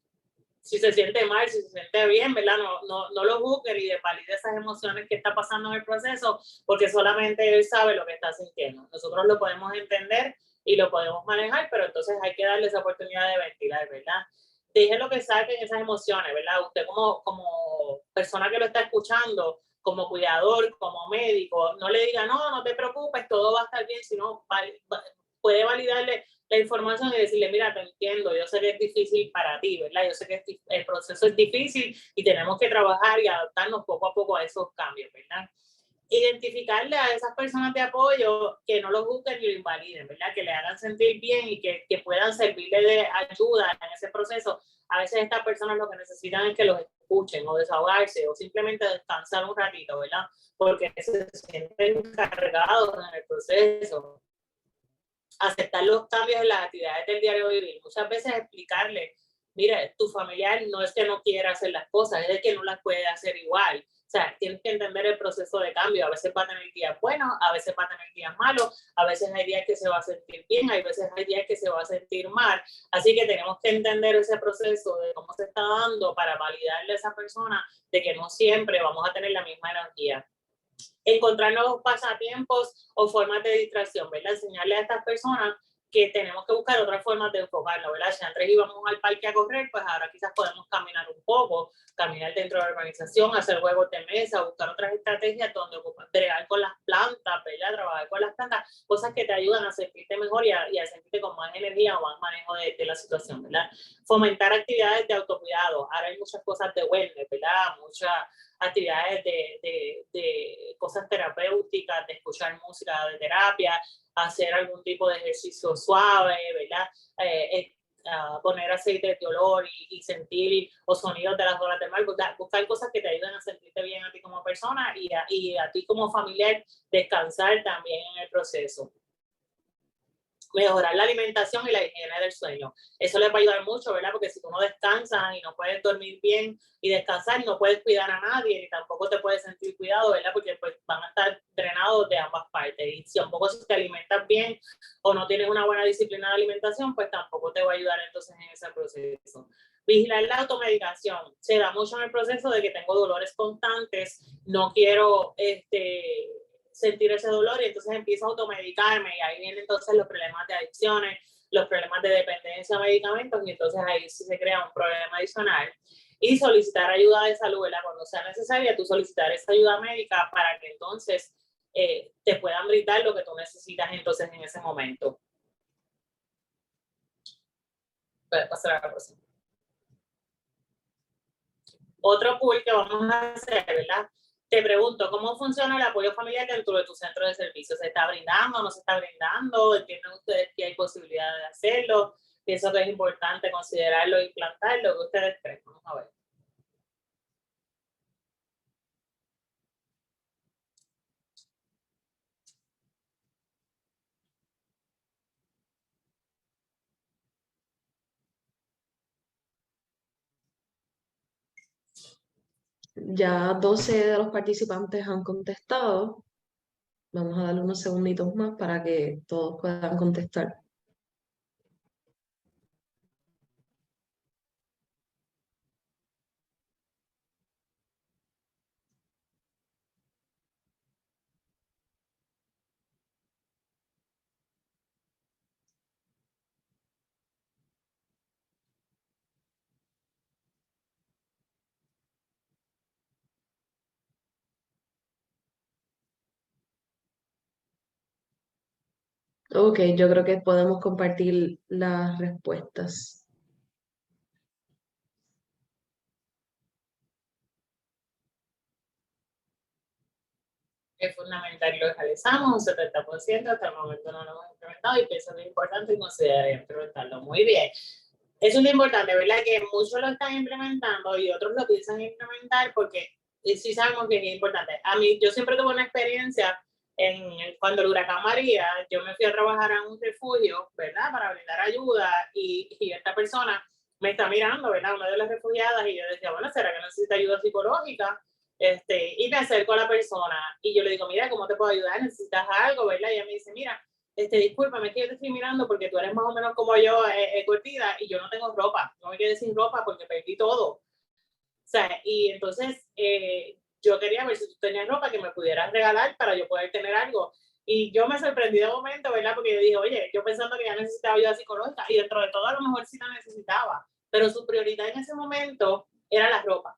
si se siente mal, si se siente bien, ¿verdad? No lo juzgue y valide esas emociones que está pasando en el proceso, porque solamente él sabe lo que está sintiendo. Nosotros lo podemos entender y lo podemos manejar, pero entonces hay que darle esa oportunidad de ventilar, ¿verdad? Deje lo que saquen esas emociones, ¿verdad? Usted como persona que lo está escuchando, como cuidador, como médico, no le diga, no te preocupes, todo va a estar bien, sino puede validarle la información y decirle, mira, te entiendo, yo sé que es difícil para ti, ¿verdad? Yo sé que el proceso es difícil y tenemos que trabajar y adaptarnos poco a poco a esos cambios, ¿verdad? Identificarle a esas personas de apoyo que no lo juzguen ni lo invaliden, ¿verdad? Que le hagan sentir bien y que puedan servirle de ayuda en ese proceso. A veces estas personas lo que necesitan es que los escuchen o desahogarse o simplemente descansar un ratito, ¿verdad? Porque se sienten cargados en el proceso. Aceptar los cambios en las actividades del diario vivir. Muchas veces explicarle, mira, tu familiar no es que no quiera hacer las cosas, es que no las puede hacer igual. O sea, tienes que entender el proceso de cambio. A veces va a tener días buenos, a veces va a tener días malos, a veces hay días que se va a sentir bien, hay veces hay días que se va a sentir mal. Así que tenemos que entender ese proceso de cómo se está dando para validarle a esa persona de que no siempre vamos a tener la misma energía. Encontrar nuevos pasatiempos o formas de distracción, ¿verdad? Enseñarle a estas personas que tenemos que buscar otras formas de enfocarlo, ¿verdad? Si antes íbamos al parque a correr, pues ahora quizás podemos caminar un poco, caminar dentro de la organización, hacer juegos de mesa, buscar otras estrategias donde bregar con las plantas, ¿verdad? Trabajar con las plantas, cosas que te ayudan a sentirte mejor y a sentirte con más energía o más manejo de la situación, ¿verdad? Fomentar actividades de autocuidado. Ahora hay muchas cosas de wellness, ¿verdad? Muchas actividades de cosas terapéuticas, de escuchar música de terapia, hacer algún tipo de ejercicio suave, ¿verdad? Poner aceite de olor y sentir o sonidos de las olas del mar, buscar cosas que te ayuden a sentirte bien a ti como persona y a ti como familiar, descansar también en el proceso. Mejorar la alimentación y la higiene del sueño. Eso les va a ayudar mucho, ¿verdad? Porque si tú no descansas y no puedes dormir bien y descansar, no puedes cuidar a nadie ni tampoco te puedes sentir cuidado, ¿verdad? Porque pues van a estar drenados de ambas partes. Y si tampoco si te alimentas bien o no tienes una buena disciplina de alimentación, pues tampoco te va a ayudar entonces en ese proceso. Vigilar la automedicación. Se da mucho en el proceso de que tengo dolores constantes, no quiero sentir ese dolor y entonces empiezo a automedicarme y ahí vienen entonces los problemas de adicciones, los problemas de dependencia a medicamentos y entonces ahí sí se crea un problema adicional. Y solicitar ayuda de salud, ¿verdad? Cuando sea necesaria, tú solicitar esa ayuda médica para que entonces te puedan brindar lo que tú necesitas entonces en ese momento. Puedes pasar a la próxima. Otro pool que vamos a hacer, ¿verdad? Te pregunto, ¿cómo funciona el apoyo familiar dentro de tu centro de servicio? ¿Se está brindando? ¿No se está brindando? ¿Entienden ustedes que hay posibilidad de hacerlo? Pienso que es importante considerarlo e implantarlo. ¿Qué ustedes creen? Vamos a ver.
Ya 12 de los participantes han contestado. Vamos a darle unos segunditos más para que todos puedan contestar. Ok, yo creo que podemos compartir las respuestas.
Es fundamental y lo realizamos, un 70%, hasta el momento no lo hemos implementado y pienso que es importante y consideraría implementarlo. Muy bien. Eso es lo importante, ¿verdad? Que muchos lo están implementando y otros lo piensan implementar porque sí sabemos que es importante. A mí, yo siempre tuve una experiencia cuando el huracán María, yo me fui a trabajar a un refugio, ¿verdad? Para brindar ayuda y esta persona me está mirando, ¿verdad? Una de las refugiadas y yo decía, bueno, ¿será que necesita ayuda psicológica? Y me acerco a la persona y yo le digo, mira, ¿cómo te puedo ayudar? ¿Necesitas algo, verdad? Y ella me dice, mira, disculpa, me estoy mirando porque tú eres más o menos como yo, curtida, y yo no tengo ropa, no me quedé sin ropa porque perdí todo. O sea, y entonces yo quería ver si tú tenías ropa que me pudieras regalar para yo poder tener algo. Y yo me sorprendí de momento, ¿verdad? Porque yo dije, oye, yo pensando que ya necesitaba ayuda psicológica, y dentro de todo a lo mejor sí la necesitaba, pero su prioridad en ese momento era la ropa,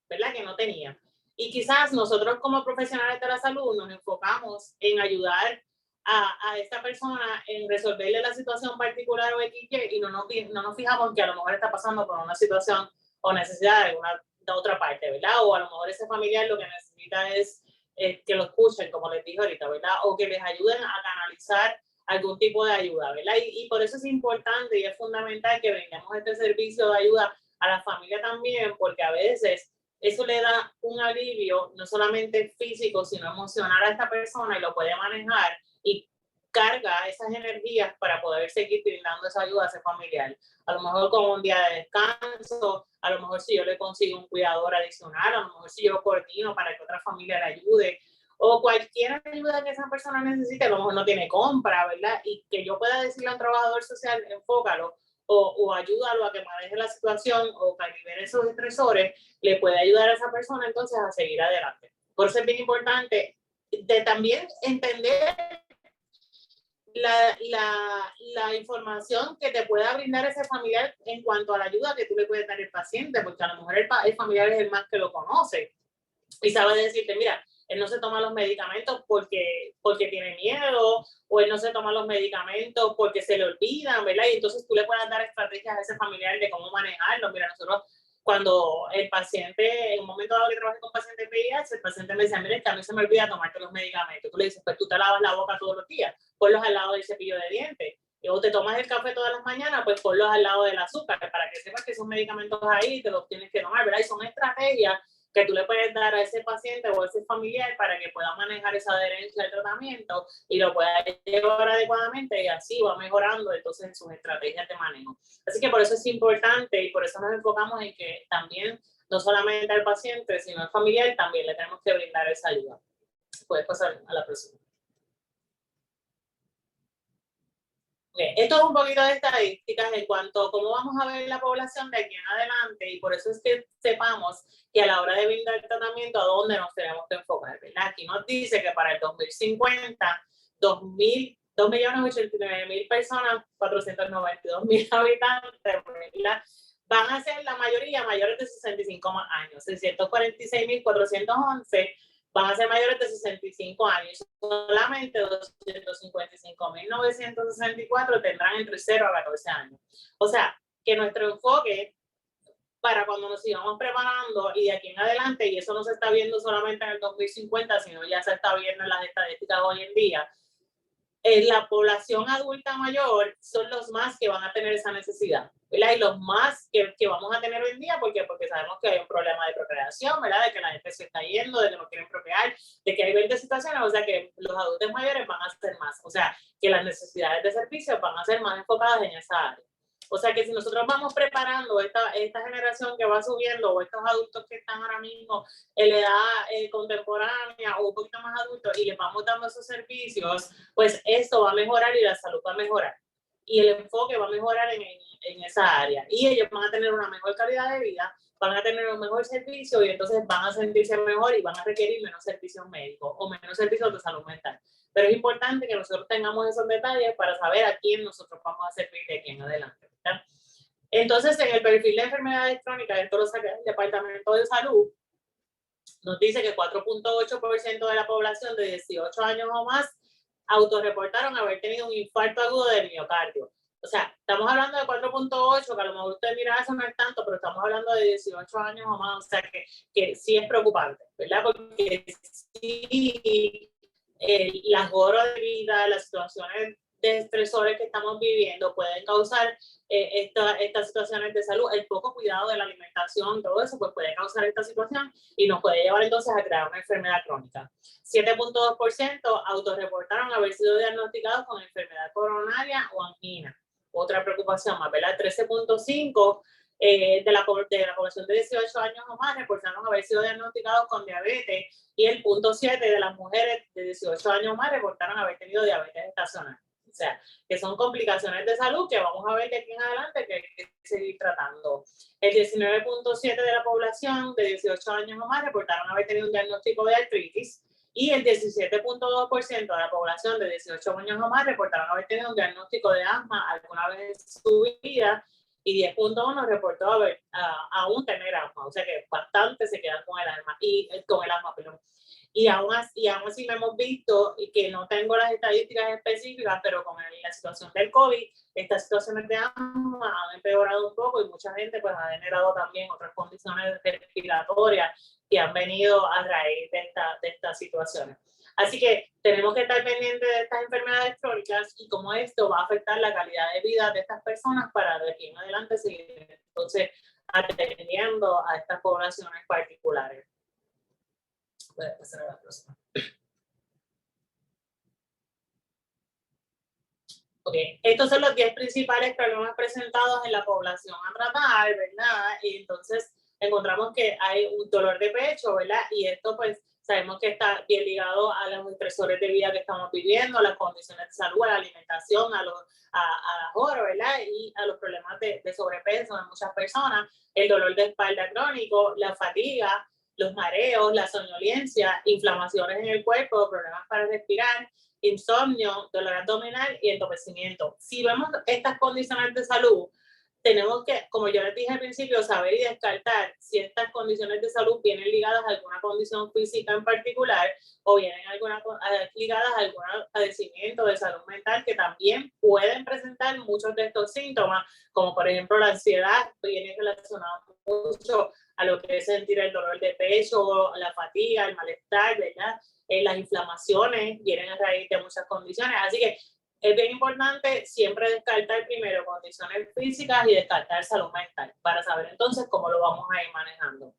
¿verdad? Que no tenía. Y quizás nosotros como profesionales de la salud nos enfocamos en ayudar a esta persona en resolverle la situación particular o XY, y no nos fijamos que a lo mejor está pasando por una situación o necesidad de alguna de otra parte, ¿verdad? O a lo mejor ese familiar lo que necesita es que lo escuchen, como les dije ahorita, ¿verdad? O que les ayuden a canalizar algún tipo de ayuda, ¿verdad? Y por eso es importante y es fundamental que brindemos este servicio de ayuda a la familia también, porque a veces eso le da un alivio, no solamente físico, sino emocional a esta persona, y lo puede manejar y carga esas energías para poder seguir brindando esa ayuda a ese familiar. A lo mejor con un día de descanso, a lo mejor si yo le consigo un cuidador adicional, a lo mejor si yo coordino para que otra familia le ayude, o cualquier ayuda que esa persona necesite, a lo mejor no tiene compra, ¿verdad? Y que yo pueda decirle a un trabajador social, enfócalo, o ayúdalo a que maneje la situación o que libere esos estresores, le puede ayudar a esa persona entonces a seguir adelante. Por eso es bien importante de también entender la información que te pueda brindar ese familiar en cuanto a la ayuda que tú le puedes dar al paciente, porque a lo mejor el familiar es el más que lo conoce y sabe decirte, mira, él no se toma los medicamentos porque tiene miedo, o él no se toma los medicamentos porque se le olvidan, ¿verdad? Y entonces tú le puedes dar estrategias a ese familiar de cómo manejarlo. Mira, nosotros cuando el paciente, en un momento dado que trabajé con pacientes VIH, el paciente me decía, mira, que a mí se me olvida tomarte los medicamentos. Tú le dices, pues tú te lavas la boca todos los días, ponlos al lado del cepillo de dientes. O te tomas el café todas las mañanas, pues ponlos al lado del azúcar, para que sepas que esos medicamentos ahí te los tienes que tomar, ¿verdad? Y son estrategias que tú le puedes dar a ese paciente o a ese familiar para que pueda manejar esa adherencia al tratamiento y lo pueda llevar adecuadamente, y así va mejorando entonces sus estrategias de manejo. Así que por eso es importante y por eso nos enfocamos en que también no solamente al paciente, sino al familiar también le tenemos que brindar esa ayuda. Puedes pasar a la próxima. Okay. Esto es un poquito de estadísticas en cuanto a cómo vamos a ver la población de aquí en adelante, y por eso es que sepamos que a la hora de brindar el tratamiento a dónde nos tenemos que enfocar, ¿verdad? Aquí nos dice que para el 2050, 2.089.000 personas, 492.000 habitantes, ¿verdad? Van a ser la mayoría mayores de 65 años, 646.411 van a ser mayores de 65 años. Solamente 255.964 tendrán entre 0 a 14 años. O sea, que nuestro enfoque para cuando nos sigamos preparando y de aquí en adelante, y eso no se está viendo solamente en el 2050, sino ya se está viendo en las estadísticas hoy en día, la población adulta mayor son los más que van a tener esa necesidad, ¿verdad? Y los más que vamos a tener hoy en día, porque sabemos que hay un problema de procreación, ¿verdad? De que la gente se está yendo, de que no quieren procrear, de que hay 20 situaciones, o sea que los adultos mayores van a ser más, o sea que las necesidades de servicios van a ser más enfocadas en esa área. O sea que si nosotros vamos preparando esta generación que va subiendo, o estos adultos que están ahora mismo en la edad contemporánea o un poquito más adultos, y les vamos dando esos servicios, pues esto va a mejorar y la salud va a mejorar. Y el enfoque va a mejorar en esa área. Y ellos van a tener una mejor calidad de vida, van a tener un mejor servicio, y entonces van a sentirse mejor y van a requerir menos servicios médicos o menos servicios de salud mental. Pero es importante que nosotros tengamos esos detalles para saber a quién nosotros vamos a servir de aquí en adelante, ¿verdad? Entonces, en el perfil de enfermedades crónicas, esto lo saca el Departamento de Salud, nos dice que 4.8% de la población de 18 años o más autorreportaron haber tenido un infarto agudo del miocardio. O sea, estamos hablando de 4.8, que a lo mejor usted mira eso no es tanto, pero estamos hablando de 18 años o más, o sea que sí es preocupante, ¿verdad? Porque sí, las horas de vida, las situaciones de estresores que estamos viviendo pueden causar estas situaciones de salud. El poco cuidado de la alimentación, todo eso, pues puede causar esta situación y nos puede llevar entonces a crear una enfermedad crónica. 7.2% autorreportaron haber sido diagnosticados con enfermedad coronaria o angina. Otra preocupación más, ¿verdad? 13.5% de la población de 18 años o más reportaron haber sido diagnosticados con diabetes, y el 0.7% de las mujeres de 18 años o más reportaron haber tenido diabetes estacional. sea, que son complicaciones de salud que vamos a ver de aquí en adelante que hay que seguir tratando. El 19.7% de la población de 18 años o más reportaron haber tenido un diagnóstico de artritis y el 17.2% de la población de 18 años o más reportaron haber tenido un diagnóstico de asma alguna vez en su vida y 10.1% reportó aún tener asma, o sea que bastante se quedan con el asma, perdón. Y aún así hemos visto, y que no tengo las estadísticas específicas, pero con la situación del COVID, estas situaciones de asma han empeorado un poco y mucha gente pues ha generado también otras condiciones respiratorias que han venido a raíz de estas situaciones. Así que tenemos que estar pendientes de estas enfermedades crónicas y cómo esto va a afectar la calidad de vida de estas personas para de aquí en adelante seguir entonces atendiendo a estas poblaciones particulares. Voy a pasar a la próxima. Okay. Estos son los 10 principales problemas presentados en la población a tratar, ¿verdad? Y entonces encontramos que hay un dolor de pecho, ¿verdad? Y esto pues sabemos que está bien ligado a los estresores de vida que estamos viviendo, a las condiciones de salud, a la alimentación, a las horas, ¿verdad? Y a los problemas de sobrepeso en muchas personas, el dolor de espalda crónico, la fatiga, los mareos, la somnolencia, inflamaciones en el cuerpo, problemas para respirar, insomnio, dolor abdominal y entorpecimiento. Si vemos estas condiciones de salud, tenemos que, como yo les dije al principio, saber y descartar si estas condiciones de salud vienen ligadas a alguna condición física en particular o vienen ligadas a algún padecimiento de salud mental que también pueden presentar muchos de estos síntomas, como por ejemplo la ansiedad, viene relacionado mucho a lo que es sentir el dolor de pecho, la fatiga, el malestar, ¿verdad? Las inflamaciones vienen a raíz de muchas condiciones. Así que es bien importante siempre descartar primero condiciones físicas y descartar salud mental para saber entonces cómo lo vamos a ir manejando.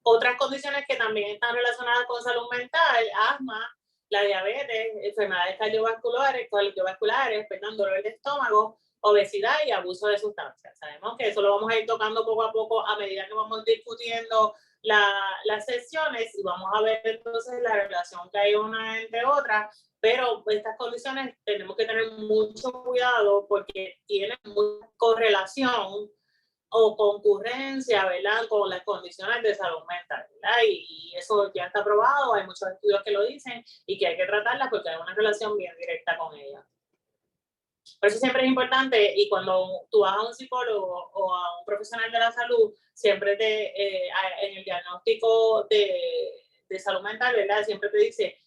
Otras condiciones que también están relacionadas con salud mental, asma, la diabetes, enfermedades cardiovasculares, dolor de estómago, obesidad y abuso de sustancias. Sabemos que eso lo vamos a ir tocando poco a poco a medida que vamos discutiendo las sesiones y vamos a ver entonces la relación que hay una entre otras, pero estas condiciones tenemos que tener mucho cuidado porque tienen mucha correlación o concurrencia, ¿verdad?, con las condiciones de salud mental, ¿verdad? Y eso ya está probado, hay muchos estudios que lo dicen y que hay que tratarlas porque hay una relación bien directa con ellas. Por eso siempre es importante, y cuando tú vas a un psicólogo o a un profesional de la salud, siempre en el diagnóstico de salud mental, ¿verdad?, siempre te dice,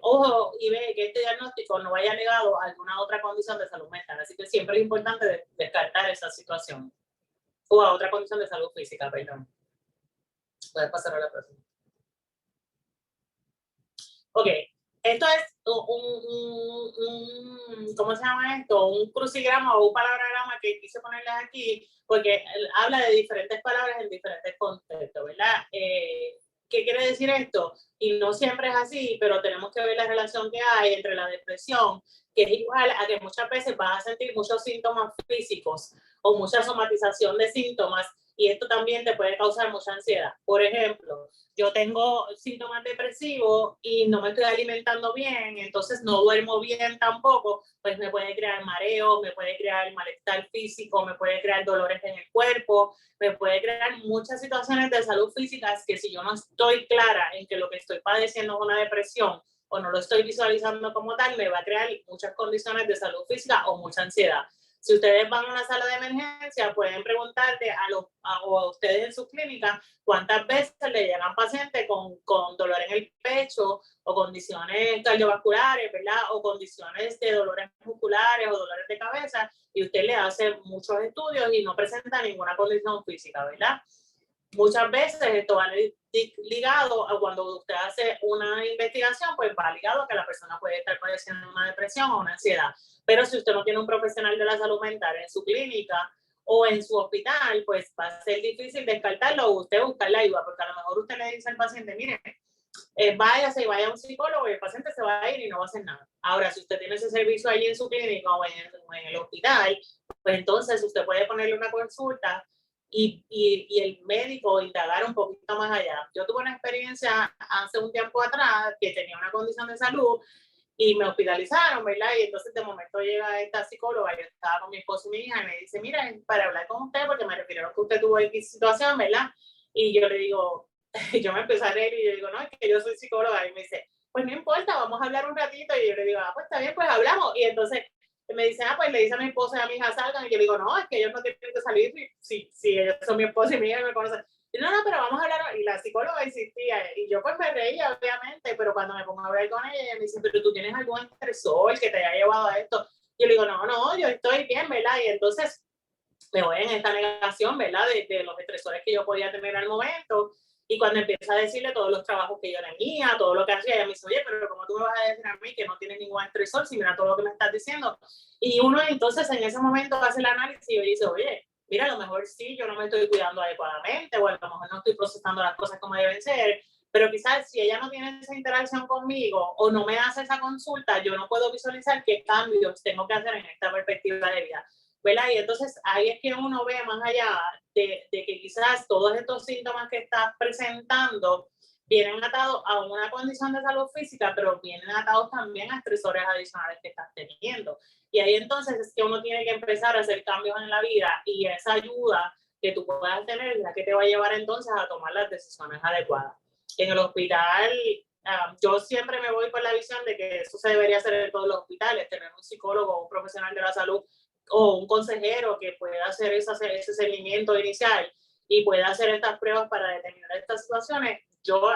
ojo y ve que este diagnóstico no vaya ligado a alguna otra condición de salud mental. Así que siempre es importante descartar esa situación. O a otra condición de salud física, perdón. Puedes pasar a la próxima. Ok, esto es ¿cómo se llama esto? Un crucigrama o un palabrograma que quise ponerles aquí porque habla de diferentes palabras en diferentes contextos, ¿verdad? ¿Qué quiere decir esto? Y no siempre es así, pero tenemos que ver la relación que hay entre la depresión, que es igual a que muchas veces vas a sentir muchos síntomas físicos o mucha somatización de síntomas, y esto también te puede causar mucha ansiedad. Por ejemplo, yo tengo síntomas depresivos y no me estoy alimentando bien, entonces no duermo bien tampoco, pues me puede crear mareo, me puede crear malestar físico, me puede crear dolores en el cuerpo, me puede crear muchas situaciones de salud físicas que si yo no estoy clara en que lo que estoy padeciendo es una depresión o no lo estoy visualizando como tal, me va a crear muchas condiciones de salud física o mucha ansiedad. Si ustedes van a una sala de emergencia, pueden preguntarle a ustedes en su clínica cuántas veces le llegan pacientes con dolor en el pecho o condiciones cardiovasculares, ¿verdad? O condiciones de dolores musculares o dolores de cabeza, y usted le hace muchos estudios y no presenta ninguna condición física, ¿verdad? Muchas veces esto va ligado a cuando usted hace una investigación, pues va ligado a que la persona puede estar padeciendo una depresión o una ansiedad. Pero si usted no tiene un profesional de la salud mental en su clínica o en su hospital, pues va a ser difícil descartarlo o usted buscar la ayuda, porque a lo mejor usted le dice al paciente, mire, váyase y vaya a un psicólogo y el paciente se va a ir y no va a hacer nada. Ahora, si usted tiene ese servicio allí en su clínica o en el hospital, pues entonces usted puede ponerle una consulta y el médico indagar un poquito más allá. Yo tuve una experiencia hace un tiempo atrás que tenía una condición de salud y me hospitalizaron, ¿verdad? Y entonces de momento llega esta psicóloga, yo estaba con mi esposo y mi hija, y me dice, mira, para hablar con usted, porque me refirieron que usted tuvo X situación, ¿verdad? Y yo le digo, yo me empecé a reír y yo digo, no, es que yo soy psicóloga. Y me dice, pues no importa, vamos a hablar un ratito. Y yo le digo, ah, pues está bien, pues hablamos. Y entonces me dice, ah, pues le dice a mi esposa y a mi hija salgan. Y yo le digo, no, es que ellos no tienen que salir si ellos son mi esposa y mi hija y me conocen. Y no, pero vamos a hablar. Y la psicóloga insistía. Y yo pues me reía, obviamente, pero cuando me pongo a hablar con ella, ella me dice, pero tú tienes algún estresor que te haya llevado a esto. Yo le digo, no, yo estoy bien, ¿verdad? Y entonces me voy en esta negación, ¿verdad? De los estresores que yo podía tener al momento. Y cuando empiezo a decirle todos los trabajos que yo tenía, todo lo que hacía, ella me dice, oye, pero ¿cómo tú me vas a decir a mí que no tienes ningún estresor si mira todo lo que me estás diciendo? Y uno entonces en ese momento hace el análisis y dice, oye, mira, a lo mejor sí, yo no me estoy cuidando adecuadamente, o a lo mejor no estoy procesando las cosas como deben ser, pero quizás si ella no tiene esa interacción conmigo o no me hace esa consulta, yo no puedo visualizar qué cambios tengo que hacer en esta perspectiva de vida, ¿verdad? Y entonces ahí es que uno ve más allá de que quizás todos estos síntomas que estás presentando vienen atados a una condición de salud física, pero vienen atados también a estresores adicionales que estás teniendo. Y ahí entonces es que uno tiene que empezar a hacer cambios en la vida y esa ayuda que tú puedas tener es la que te va a llevar entonces a tomar las decisiones adecuadas. En el hospital, yo siempre me voy por la visión de que eso se debería hacer en todos los hospitales, tener un psicólogo o un profesional de la salud o un consejero que pueda hacer ese seguimiento inicial y pueda hacer estas pruebas para determinar estas situaciones. Yo,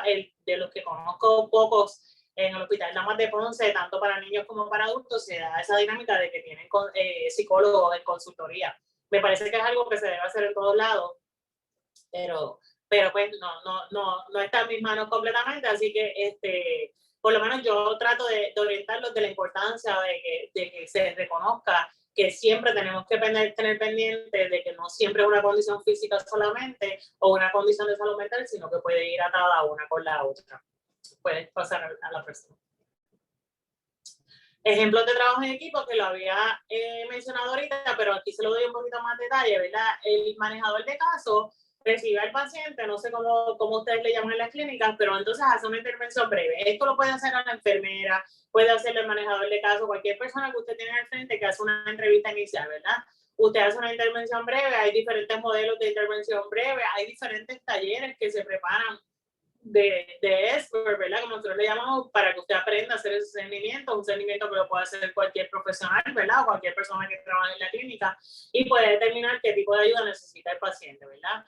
de los que conozco pocos en el Hospital Damas de Ponce, tanto para niños como para adultos, se da esa dinámica de que tienen psicólogos en consultoría. Me parece que es algo que se debe hacer en todos lados, pero pues no está en mis manos completamente, así que por lo menos yo trato de orientarlos de la importancia de que se reconozca que siempre tenemos que tener pendiente de que no siempre es una condición física solamente o una condición de salud mental, sino que puede ir atada una con la otra. Puedes pasar a la próxima. Ejemplos de trabajo en equipo que lo había mencionado ahorita, pero aquí se lo doy un poquito más detalle, ¿verdad? El manejador de casos recibe al paciente, no sé cómo ustedes le llaman en las clínicas, pero entonces hace una intervención breve. Esto lo puede hacer a la enfermera, puede hacerlo el manejador de casos, cualquier persona que usted tiene al frente que hace una entrevista inicial, ¿verdad? Usted hace una intervención breve, hay diferentes modelos de intervención breve, hay diferentes talleres que se preparan de expert, ¿verdad? Como nosotros le llamamos, para que usted aprenda a hacer ese seguimiento, un seguimiento que lo puede hacer cualquier profesional, ¿verdad? O cualquier persona que trabaje en la clínica y puede determinar qué tipo de ayuda necesita el paciente, ¿verdad?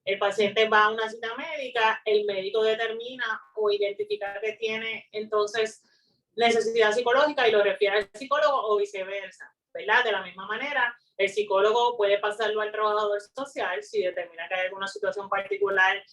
El paciente va a una cita médica, el médico determina o identifica que tiene entonces necesidad psicológica y lo refiere al psicólogo o viceversa, ¿verdad? De la misma manera, el psicólogo puede pasarlo al trabajador social si determina que hay alguna situación particular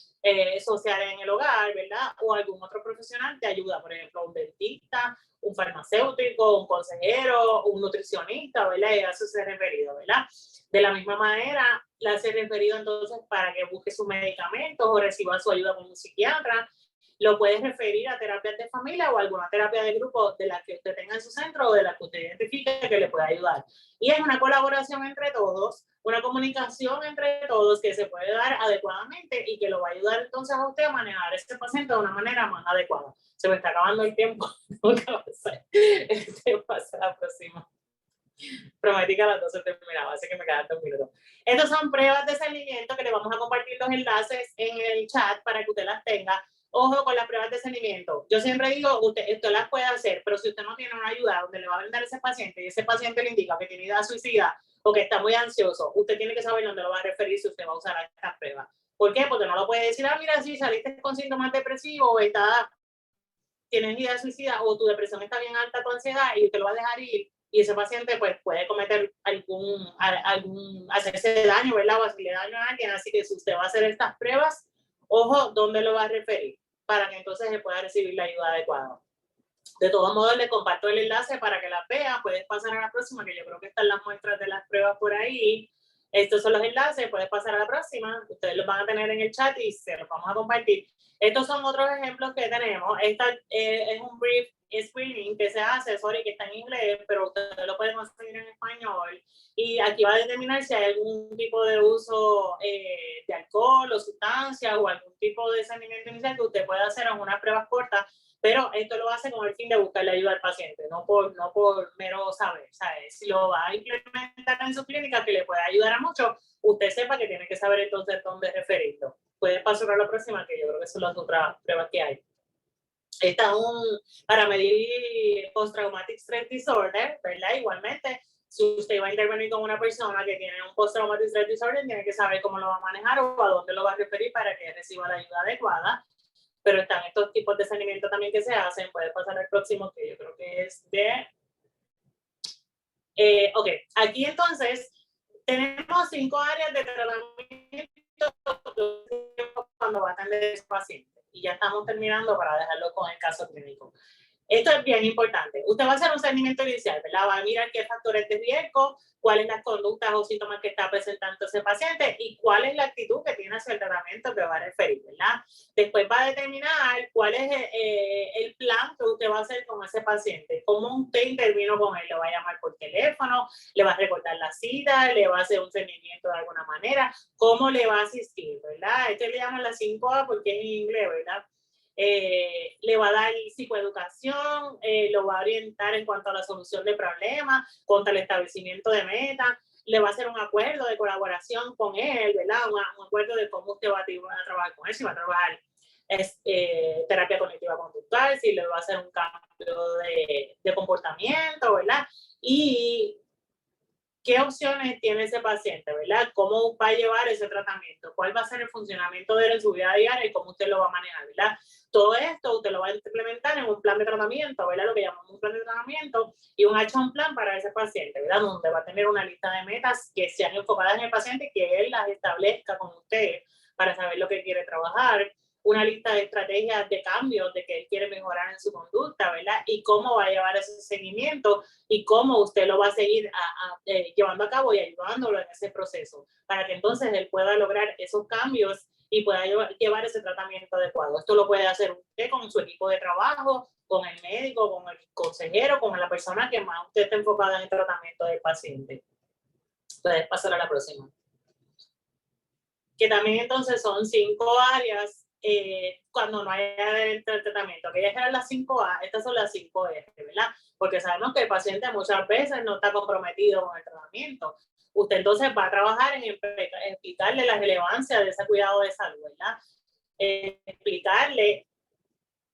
social en el hogar, ¿verdad? O algún otro profesional te ayuda, por ejemplo, un dentista, un farmacéutico, un consejero, un nutricionista, ¿verdad? Y a eso se ha referido, ¿verdad? De la misma manera, le hace referido entonces para que busque sus medicamentos o reciba su ayuda con un psiquiatra. Lo puedes referir a terapias de familia o alguna terapia de grupo de la que usted tenga en su centro o de la que usted identifique que le pueda ayudar. Y es una colaboración entre todos, una comunicación entre todos que se puede dar adecuadamente y que lo va a ayudar entonces a usted a manejar a ese paciente de una manera más adecuada. Se me está acabando el tiempo. Pasa la próxima. Prometí que a las 12 terminaba, así que me quedan 2 minutos. Estas son pruebas de seguimiento que le vamos a compartir los enlaces en el chat para que usted las tenga. Ojo con las pruebas de seguimiento. Yo siempre digo, usted las puede hacer, pero si usted no tiene una ayuda donde le va a brindar a ese paciente y ese paciente le indica que tiene idea suicida o que está muy ansioso, usted tiene que saber dónde lo va a referir si usted va a usar estas pruebas. ¿Por qué? Porque no lo puede decir, mira, si saliste con síntomas depresivos o tienes idea suicida o tu depresión está bien alta, tu ansiedad, y usted lo va a dejar ir y ese paciente pues puede cometer hacerse daño, ¿verdad? O hacerle daño a alguien. Así que si usted va a hacer estas pruebas, ojo, ¿dónde lo va a referir? Para que entonces se pueda recibir la ayuda adecuada. De todos modos, le comparto el enlace para que las vea. Puedes pasar a la próxima, que yo creo que están las muestras de las pruebas por ahí. Estos son los enlaces, puedes pasar a la próxima. Ustedes los van a tener en el chat y se los vamos a compartir. Estos son otros ejemplos que tenemos. Esta es un brief screening que se hace, sorry, que está en inglés, pero ustedes lo pueden hacer en español. Y aquí va a determinar si hay algún tipo de uso de alcohol o sustancias o algún tipo de discernimiento inicial que usted pueda hacer en unas pruebas cortas, pero esto lo hace con el fin de buscarle ayuda al paciente, no por mero saber, ¿sabes? Si lo va a implementar en su clínica, que le puede ayudar a mucho, usted sepa que tiene que saber entonces dónde referirlo. Puede pasar a la próxima, que yo creo que son las otras pruebas que hay. Está para medir post-traumatic stress disorder, ¿verdad? Igualmente, si usted va a intervenir con una persona que tiene un post-traumatic stress disorder, tiene que saber cómo lo va a manejar o a dónde lo va a referir para que reciba la ayuda adecuada. Pero están estos tipos de seguimiento también que se hacen. Puede pasar al próximo, que yo creo que es de... ok, aquí entonces tenemos 5 áreas de tratamiento cuando va a atender ese paciente. Y ya estamos terminando para dejarlo con el caso clínico. Esto es bien importante. Usted va a hacer un seguimiento inicial, ¿verdad? Va a mirar qué factores de riesgo, cuáles las conductas o síntomas que está presentando ese paciente y cuál es la actitud que tiene hacia el tratamiento que va a referir, ¿verdad? Después va a determinar cuál es el plan que usted va a hacer con ese paciente, cómo usted intervino con él, le va a llamar por teléfono, le va a recordar la cita, le va a hacer un seguimiento de alguna manera, cómo le va a asistir, ¿verdad? Este le llaman la 5A porque es en inglés, ¿verdad? Le va a dar psicoeducación, lo va a orientar en cuanto a la solución de problemas, contra el establecimiento de metas, le va a hacer un acuerdo de colaboración con él, ¿verdad? Un acuerdo de cómo usted va a trabajar con él, si va a trabajar terapia cognitiva conductual, si le va a hacer un cambio de comportamiento, ¿verdad? Y qué opciones tiene ese paciente, ¿verdad? ¿Cómo va a llevar ese tratamiento? ¿Cuál va a ser el funcionamiento de él en su vida diaria y cómo usted lo va a manejar, ¿verdad? Todo esto usted lo va a implementar en un plan de tratamiento, ¿verdad? Lo que llamamos un plan de tratamiento y un action plan para ese paciente, ¿verdad? Donde va a tener una lista de metas que sean enfocadas en el paciente y que él las establezca con usted para saber lo que quiere trabajar, una lista de estrategias de cambios de que él quiere mejorar en su conducta, ¿verdad? Y cómo va a llevar ese seguimiento y cómo usted lo va a seguir llevando a cabo y ayudándolo en ese proceso, para que entonces él pueda lograr esos cambios y pueda llevar ese tratamiento adecuado. Esto lo puede hacer usted con su equipo de trabajo, con el médico, con el consejero, con la persona que más usted está enfocada en el tratamiento del paciente. Puedes pasar a la próxima. Que también entonces son 5 áreas cuando no hay adentro del tratamiento. Aquellas eran las 5A, estas son las 5F, ¿verdad? Porque sabemos que el paciente muchas veces no está comprometido con el tratamiento. Usted entonces va a trabajar en explicarle la relevancia de ese cuidado de salud, ¿verdad? Explicarle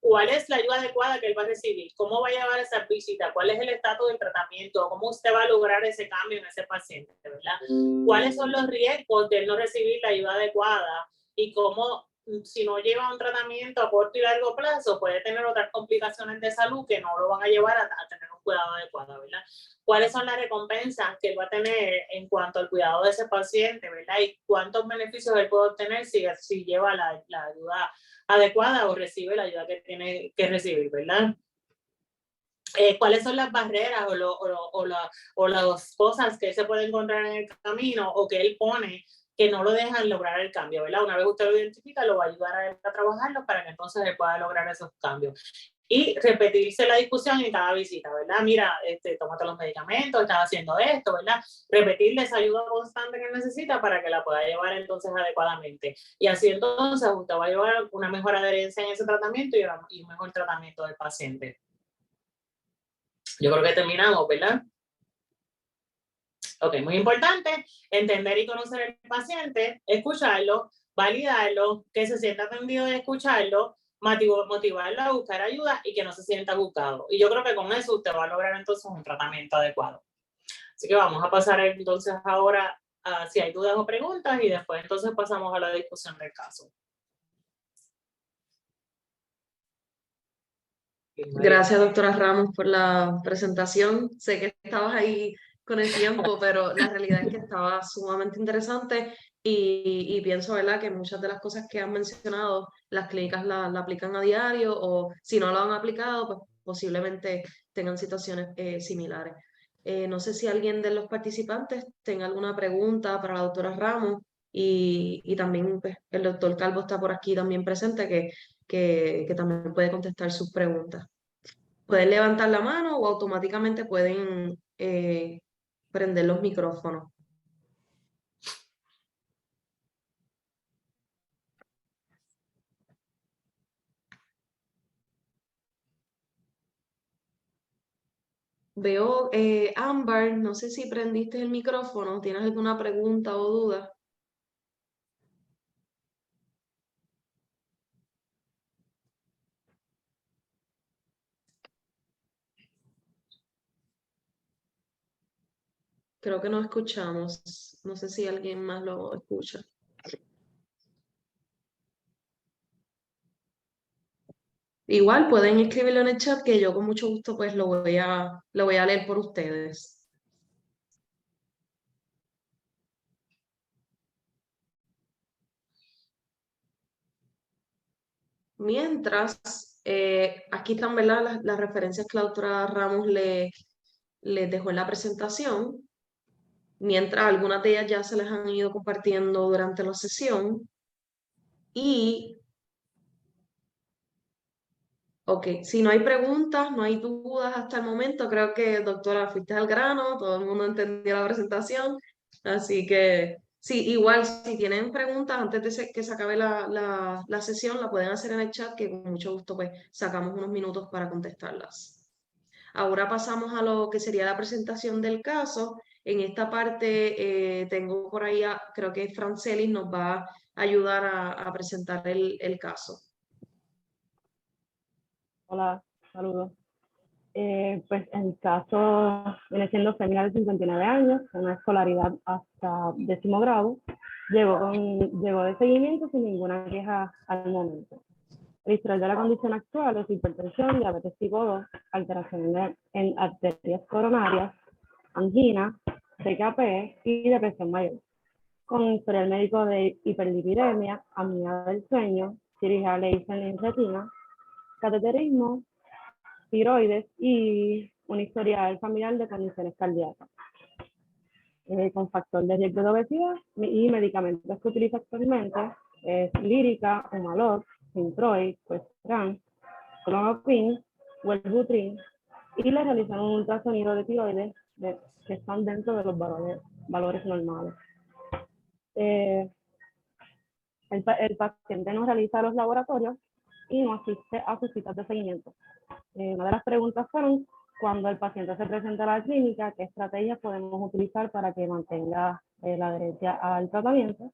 cuál es la ayuda adecuada que él va a recibir, cómo va a llevar esa visita, cuál es el estatus del tratamiento, cómo usted va a lograr ese cambio en ese paciente, ¿verdad? Cuáles son los riesgos de no recibir la ayuda adecuada y cómo, si no lleva un tratamiento a corto y largo plazo, puede tener otras complicaciones de salud que no lo van a llevar a tener un cuidado adecuado, ¿verdad? Cuáles son las recompensas que él va a tener en cuanto al cuidado de ese paciente, ¿verdad? Y cuántos beneficios él puede obtener si lleva la ayuda adecuada o recibe la ayuda que tiene que recibir, ¿verdad? ¿Cuáles son las barreras o las cosas que él se puede encontrar en el camino o que él pone que no lo dejan lograr el cambio, ¿verdad? Una vez usted lo identifica, lo va a ayudar a él a trabajarlo para que entonces él pueda lograr esos cambios. Y repetirse la discusión en cada visita, ¿verdad? Mira, tómate los medicamentos, estás haciendo esto, ¿verdad? Repetirle esa ayuda constante que necesita para que la pueda llevar entonces adecuadamente. Y así entonces usted va a llevar una mejor adherencia en ese tratamiento y un mejor tratamiento del paciente. Yo creo que terminamos, ¿verdad? Ok, muy importante, entender y conocer al paciente, escucharlo, validarlo, que se sienta atendido de escucharlo, motivarlo a buscar ayuda y que no se sienta juzgado. Y yo creo que con eso usted va a lograr entonces un tratamiento adecuado. Así que vamos a pasar entonces ahora a si hay dudas o preguntas y después entonces pasamos a la discusión del caso.
Gracias, doctora Ramos, por la presentación. Sé que estabas ahí con el tiempo, pero la realidad es que estaba sumamente interesante y pienso, ¿verdad?, que muchas de las cosas que han mencionado, las clínicas la aplican a diario o si no lo han aplicado, pues posiblemente tengan situaciones similares. No sé si alguien de los participantes tenga alguna pregunta para la doctora Ramos y también pues, el doctor Calvo está por aquí también presente, que que también puede contestar sus preguntas. Pueden levantar la mano o automáticamente pueden prender los micrófonos. Veo, Ámbar, no sé si prendiste el micrófono, ¿tienes alguna pregunta o duda? Creo que no escuchamos. No sé si alguien más lo escucha. Igual pueden escribirlo en el chat que yo con mucho gusto pues lo voy a leer por ustedes. Mientras, aquí están, ¿verdad? Las referencias que la doctora Ramos les dejó en la presentación. Mientras algunas de ellas ya se les han ido compartiendo durante la sesión. Y, ok, si no hay preguntas, no hay dudas hasta el momento, creo que, doctora, fuiste al grano, todo el mundo entendió la presentación. Así que, sí, igual, si tienen preguntas antes de que se acabe la sesión, la pueden hacer en el chat, que con mucho gusto pues sacamos unos minutos para contestarlas. Ahora pasamos a lo que sería la presentación del caso. En esta parte tengo por ahí, creo que Francelis nos va a ayudar a presentar el caso.
Hola, saludos. Pues el caso viene siendo femina de 59 años, con una escolaridad hasta 10º grado. Llegó de seguimiento sin ninguna queja al momento. El historial de la condición actual es hipertensión, diabetes tipo 2, alteraciones en arterias coronarias, angina, CKP y depresión mayor, con historial médico de hiperlipidemia, apnea del sueño, cirugía laser en retina, cateterismo, tiroides y un historial familiar de condiciones cardíacas. Con factor de riesgo de obesidad y medicamentos que utiliza actualmente es Lírica, Humalog, Synthroid, Questran, Clonopin, Wellbutrin, y le realizan un ultrasonido de tiroides que están dentro de los valores normales. El paciente no realiza los laboratorios y no asiste a sus citas de seguimiento. Una de las preguntas fueron, cuando el paciente se presenta a la clínica, ¿qué estrategias podemos utilizar para que mantenga la adherencia al tratamiento?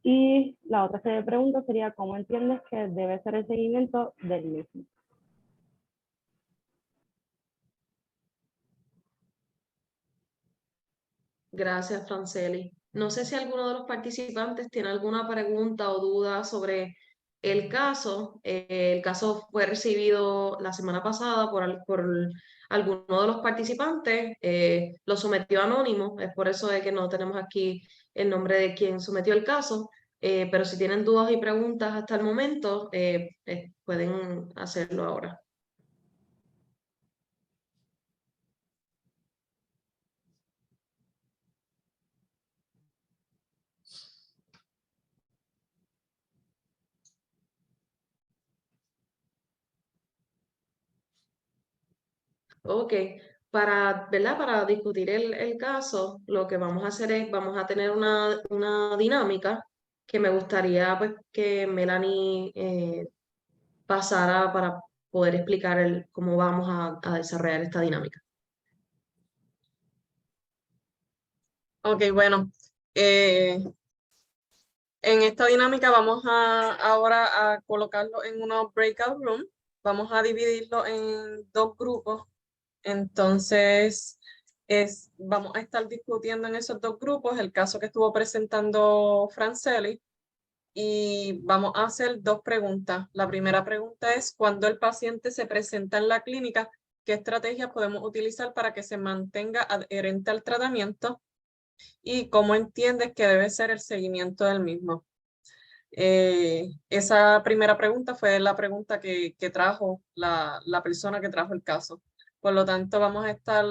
Y la otra serie de preguntas sería, ¿cómo entiendes que debe ser el seguimiento del mismo?
Gracias, Franceli. No sé si alguno de los participantes tiene alguna pregunta o duda sobre el caso. El caso fue recibido la semana pasada por alguno de los participantes. Lo sometió anónimo, es por eso de que no tenemos aquí el nombre de quien sometió el caso. Pero si tienen dudas y preguntas hasta el momento, pueden hacerlo ahora. Ok, ¿verdad? Para discutir el caso, lo que vamos a hacer es, vamos a tener una dinámica que me gustaría pues, que Melanie pasara para poder explicar cómo vamos a desarrollar esta dinámica.
Ok, bueno, en esta dinámica vamos ahora a colocarlo en unos breakout room. Vamos a dividirlo en 2 grupos. Entonces, vamos a estar discutiendo en esos 2 grupos el caso que estuvo presentando Franceli y vamos a hacer 2 preguntas. La primera pregunta es, cuando el paciente se presenta en la clínica, ¿qué estrategias podemos utilizar para que se mantenga adherente al tratamiento? Y cómo entiendes que debe ser el seguimiento del mismo. Esa primera pregunta fue la pregunta que trajo la persona que trajo el caso. Por lo tanto, vamos a estar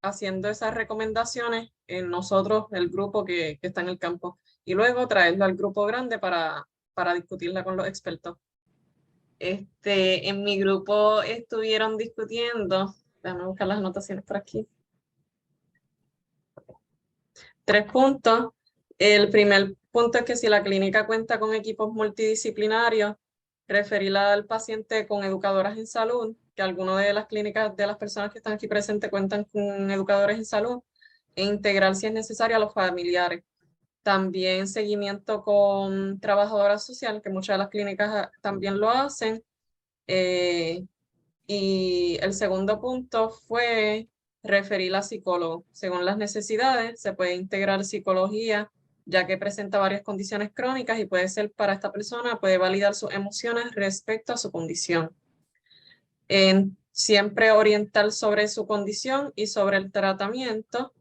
haciendo esas recomendaciones en nosotros, el grupo que está en el campo, y luego traerlo al grupo grande para discutirla con los expertos. En mi grupo estuvieron discutiendo, déjame buscar las anotaciones por aquí. 3 puntos. El primer punto es que si la clínica cuenta con equipos multidisciplinarios, referirla al paciente con educadoras en salud, que algunas de las clínicas de las personas que están aquí presentes cuentan con educadores en salud, e integrar si es necesario a los familiares. También seguimiento con trabajadora social, que muchas de las clínicas también lo hacen. Y el segundo punto fue referir a psicólogo. Según las necesidades, se puede integrar psicología, ya que presenta varias condiciones crónicas y puede ser para esta persona, puede validar sus emociones respecto a su condición. Siempre orientar sobre su condición y sobre el tratamiento,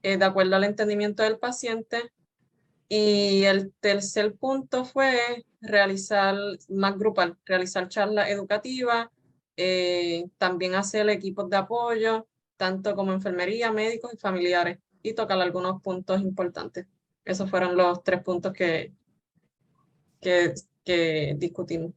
de acuerdo al entendimiento del paciente. Y el tercer punto fue realizar más grupal, realizar charlas educativas, también hacer equipos de apoyo, tanto como enfermería, médicos y familiares, y tocar algunos puntos importantes. Esos fueron los 3 puntos que discutimos.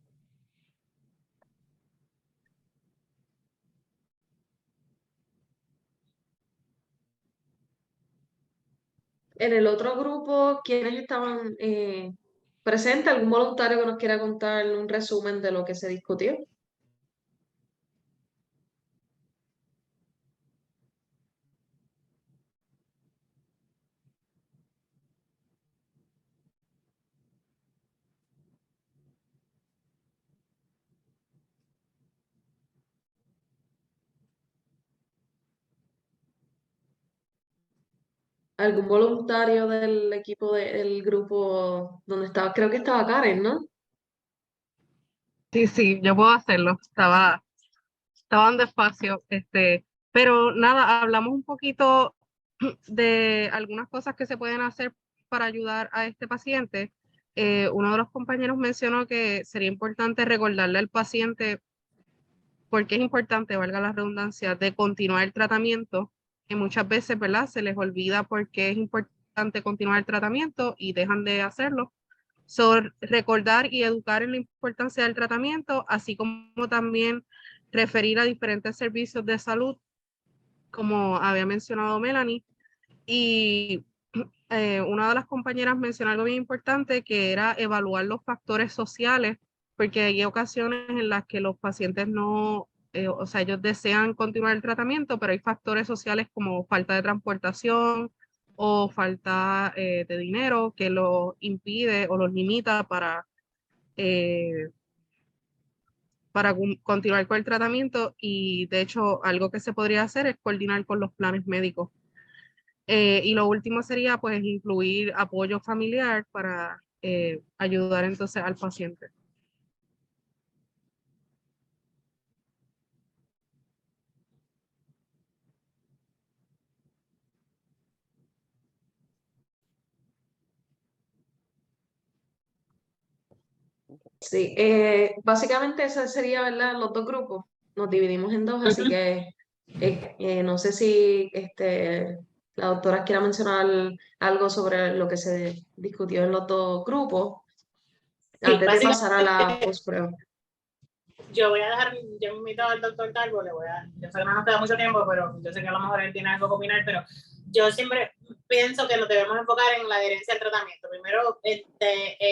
En el otro grupo, ¿quiénes estaban presentes? ¿Algún voluntario que nos quiera contar un resumen de lo que se discutió? ¿Algún voluntario del equipo del grupo donde estaba? Creo que estaba Karen, ¿no?
Sí, yo puedo hacerlo. Estaban despacio, pero nada, hablamos un poquito de algunas cosas que se pueden hacer para ayudar a este paciente. Uno de los compañeros mencionó que sería importante recordarle al paciente porque es importante, valga la redundancia, de continuar el tratamiento, que muchas veces, ¿verdad? Se les olvida por qué es importante continuar el tratamiento y dejan de hacerlo. Recordar y educar en la importancia del tratamiento, así como también referir a diferentes servicios de salud, como había mencionado Melanie. Y una de las compañeras mencionó algo bien importante, que era evaluar los factores sociales, porque hay ocasiones en las que los pacientes no, o sea, ellos desean continuar el tratamiento, pero hay factores sociales como falta de transportación o falta de dinero que los impide o los limita para continuar con el tratamiento. Y de hecho, algo que se podría hacer es coordinar con los planes médicos. Y lo último sería pues incluir apoyo familiar para ayudar entonces al paciente.
Sí, básicamente ese sería, ¿verdad? Los dos grupos. Nos dividimos en dos, así que no sé si la doctora quiera mencionar algo sobre lo que se discutió en los dos grupos
Sí,
antes de pasar a la
básicamente,
postprueba.
yo voy a dejar, yo invito al doctor Calvo, yo sé que no nos queda mucho tiempo, pero yo sé que a lo mejor él tiene algo que opinar, pero yo siempre pienso que nos debemos enfocar en la adherencia al tratamiento. Primero,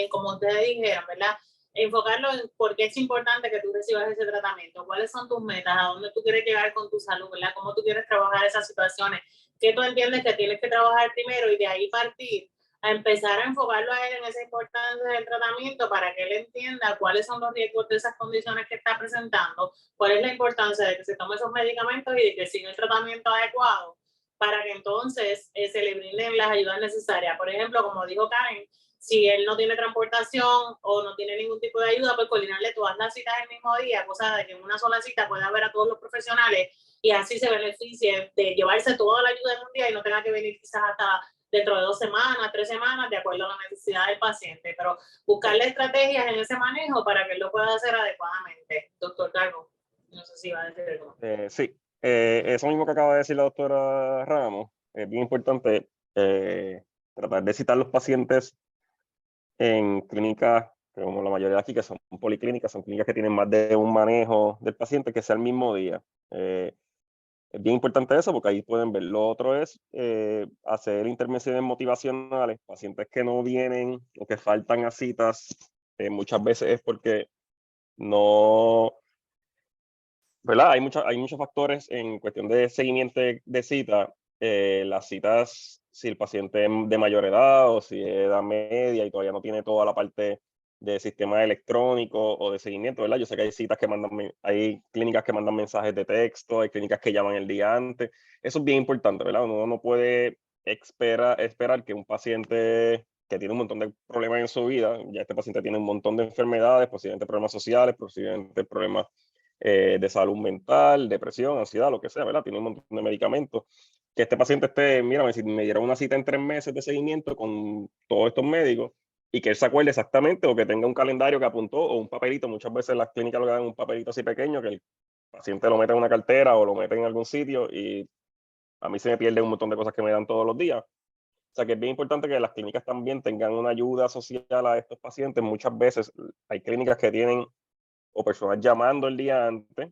como ustedes dijeron, ¿verdad? Enfocarlo en por qué es importante que tú recibas ese tratamiento, cuáles son tus metas, a dónde tú quieres llegar con tu salud, ¿verdad? Cómo tú quieres trabajar esas situaciones, qué tú entiendes que tienes que trabajar primero y de ahí partir a empezar a enfocarlo a él en esa importancia del tratamiento para que él entienda cuáles son los riesgos de esas condiciones que está presentando, cuál es la importancia de que se tome esos medicamentos y de que siga el tratamiento adecuado para que entonces se le brinden las ayudas necesarias. Por ejemplo, como dijo Karen, si él no tiene transportación o no tiene ningún tipo de ayuda, pues coordinarle todas las citas el mismo día, cosa de que en una sola cita pueda ver a todos los profesionales y así se beneficie de llevarse toda la ayuda en un día y no tenga que venir quizás hasta dentro de 2 semanas, 3 semanas, de acuerdo a la necesidad del paciente, pero buscarle estrategias en ese manejo para que él lo pueda hacer adecuadamente. Doctor Calvo, no sé si va a decir algo.
Sí, eso mismo que acaba de decir la doctora Ramos, es bien importante tratar de citar los pacientes en clínicas como la mayoría de aquí, que son policlínicas, son clínicas que tienen más de un manejo del paciente que sea el mismo día. Es bien importante eso porque ahí pueden ver. Lo otro es hacer intervenciones motivacionales. Pacientes que no vienen o que faltan a citas, muchas veces es porque no, ¿verdad? Hay muchos factores en cuestión de seguimiento de cita. Las citas, si el paciente es de mayor edad o si es edad media y todavía no tiene toda la parte de sistema electrónico o de seguimiento, ¿verdad? Yo sé que hay citas que hay clínicas que mandan mensajes de texto, hay clínicas que llaman el día antes. Eso es bien importante, ¿verdad? Uno no puede esperar que un paciente que tiene un montón de problemas en su vida, ya este paciente tiene un montón de enfermedades, posiblemente problemas sociales, posiblemente problemas de salud mental, depresión, ansiedad, lo que sea, ¿verdad? Tiene un montón de medicamentos. Que este paciente esté, mira, si me dieron una cita en 3 meses de seguimiento con todos estos médicos y que él se acuerde exactamente o que tenga un calendario que apuntó o un papelito. Muchas veces las clínicas lo dan un papelito así pequeño que el paciente lo mete en una cartera o lo mete en algún sitio y a mí se me pierde un montón de cosas que me dan todos los días. O sea que es bien importante que las clínicas también tengan una ayuda social a estos pacientes. Muchas veces hay clínicas que tienen o personas llamando el día antes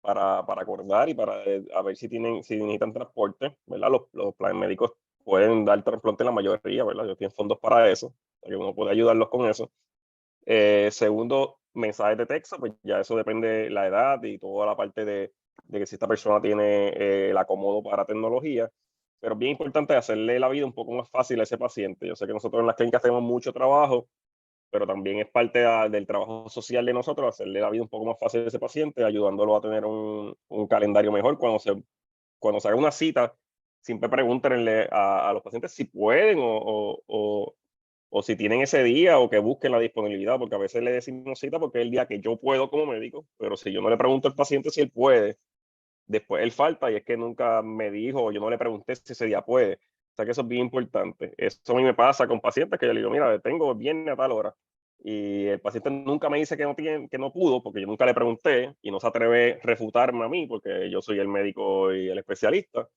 para acordar y para a ver si necesitan transporte, ¿verdad? Los planes médicos pueden dar transporte en la mayoría, ¿verdad? Ellos tienen fondos para eso, para que uno puede ayudarlos con eso. Segundo, mensajes de texto, pues ya eso depende de la edad y toda la parte de que si esta persona tiene el acomodo para tecnología, pero es bien importante hacerle la vida un poco más fácil a ese paciente. Yo sé que nosotros en las clínicas tenemos mucho trabajo, pero también es parte del trabajo social de nosotros hacerle la vida un poco más fácil a ese paciente, ayudándolo a tener un calendario mejor. Cuando se haga una cita, siempre pregúntenle a los pacientes si pueden o si tienen ese día o que busquen la disponibilidad, porque a veces le decimos cita porque es el día que yo puedo como médico, pero si yo no le pregunto al paciente si él puede, después él falta y es que nunca me dijo o yo no le pregunté si ese día puede. O sea que eso es bien importante. Eso a mí me pasa con pacientes que yo le digo, mira, tengo viene a tal hora. Y el paciente nunca me dice que no pudo porque yo nunca le pregunté y no se atreve a refutarme a mí porque yo soy el médico y el especialista.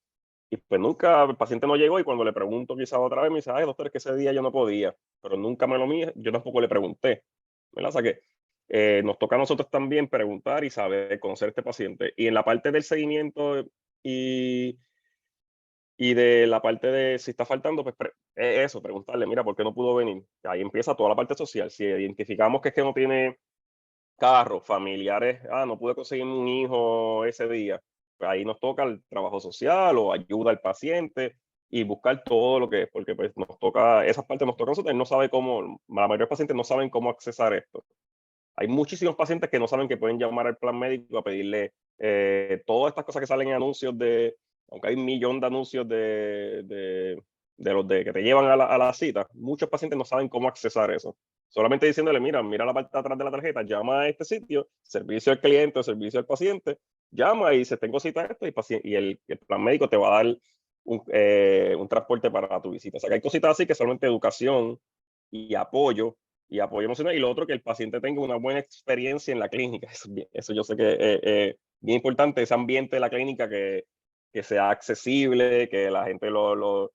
Y pues nunca el paciente no llegó y cuando le pregunto quizás otra vez me dice, ay doctor, es que ese día yo no podía, pero nunca me lo mide, yo tampoco le pregunté. ¿Verdad? O sea que nos toca a nosotros también preguntar y saber, conocer a este paciente. Y en la parte del seguimiento y, y de la parte de si está faltando, pues eso, preguntarle, mira, ¿por qué no pudo venir? Ahí empieza toda la parte social. Si identificamos que es que no tiene carro, familiares, no pude conseguir un hijo ese día, pues ahí nos toca el trabajo social o ayuda al paciente y buscar todo lo que es, porque pues nos toca, esas partes nos toca a nosotros, él no sabe cómo, la mayoría de los pacientes no saben cómo accesar esto. Hay muchísimos pacientes que no saben que pueden llamar al plan médico a pedirle todas estas cosas que salen en anuncios aunque hay un millón de anuncios de los que te llevan a la cita, muchos pacientes no saben cómo accesar eso. Solamente diciéndole, mira la parte de atrás de la tarjeta, llama a este sitio, servicio al cliente o servicio al paciente, llama y dice, tengo cita a esto y el plan médico te va a dar un transporte para tu visita. O sea que hay cositas así que solamente educación y apoyo emocional, y lo otro, que el paciente tenga una buena experiencia en la clínica. Eso yo sé que es bien importante, ese ambiente de la clínica que sea accesible, que la gente lo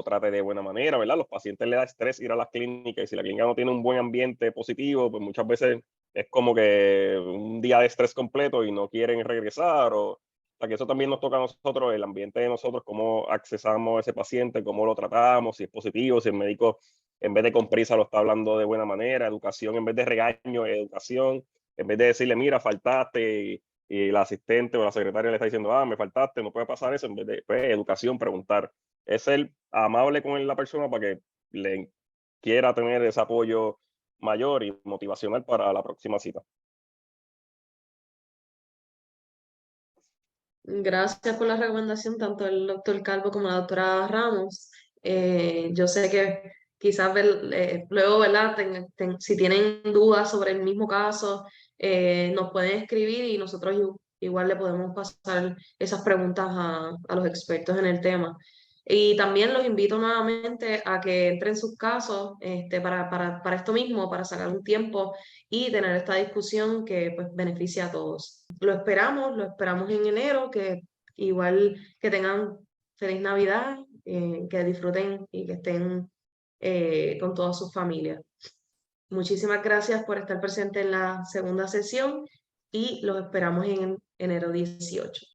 trate de buena manera, ¿verdad? Los pacientes les da estrés ir a las clínicas y si la clínica no tiene un buen ambiente positivo, pues muchas veces es como que un día de estrés completo y no quieren regresar o sea que eso también nos toca a nosotros, el ambiente de nosotros, cómo accesamos a ese paciente, cómo lo tratamos, si es positivo, si el médico en vez de con prisa lo está hablando de buena manera, educación en vez de regaño, educación, en vez de decirle, mira, faltaste y la asistente o la secretaria le está diciendo, me faltaste, no puede pasar eso, en vez de pues, educación, preguntar. Es ser amable con la persona para que le quiera tener ese apoyo mayor y motivacional para la próxima cita.
Gracias por la recomendación, tanto el doctor Calvo como la doctora Ramos. Yo sé que quizás luego, ¿verdad? Si tienen dudas sobre el mismo caso, nos pueden escribir y nosotros igual le podemos pasar esas preguntas a los expertos en el tema. Y también los invito nuevamente a que entren sus casos para esto mismo, para sacar un tiempo y tener esta discusión que pues, beneficia a todos. Lo esperamos en enero, que igual que tengan feliz Navidad, que disfruten y que estén con todas sus familias. Muchísimas gracias por estar presente en la segunda sesión y los esperamos en enero 18.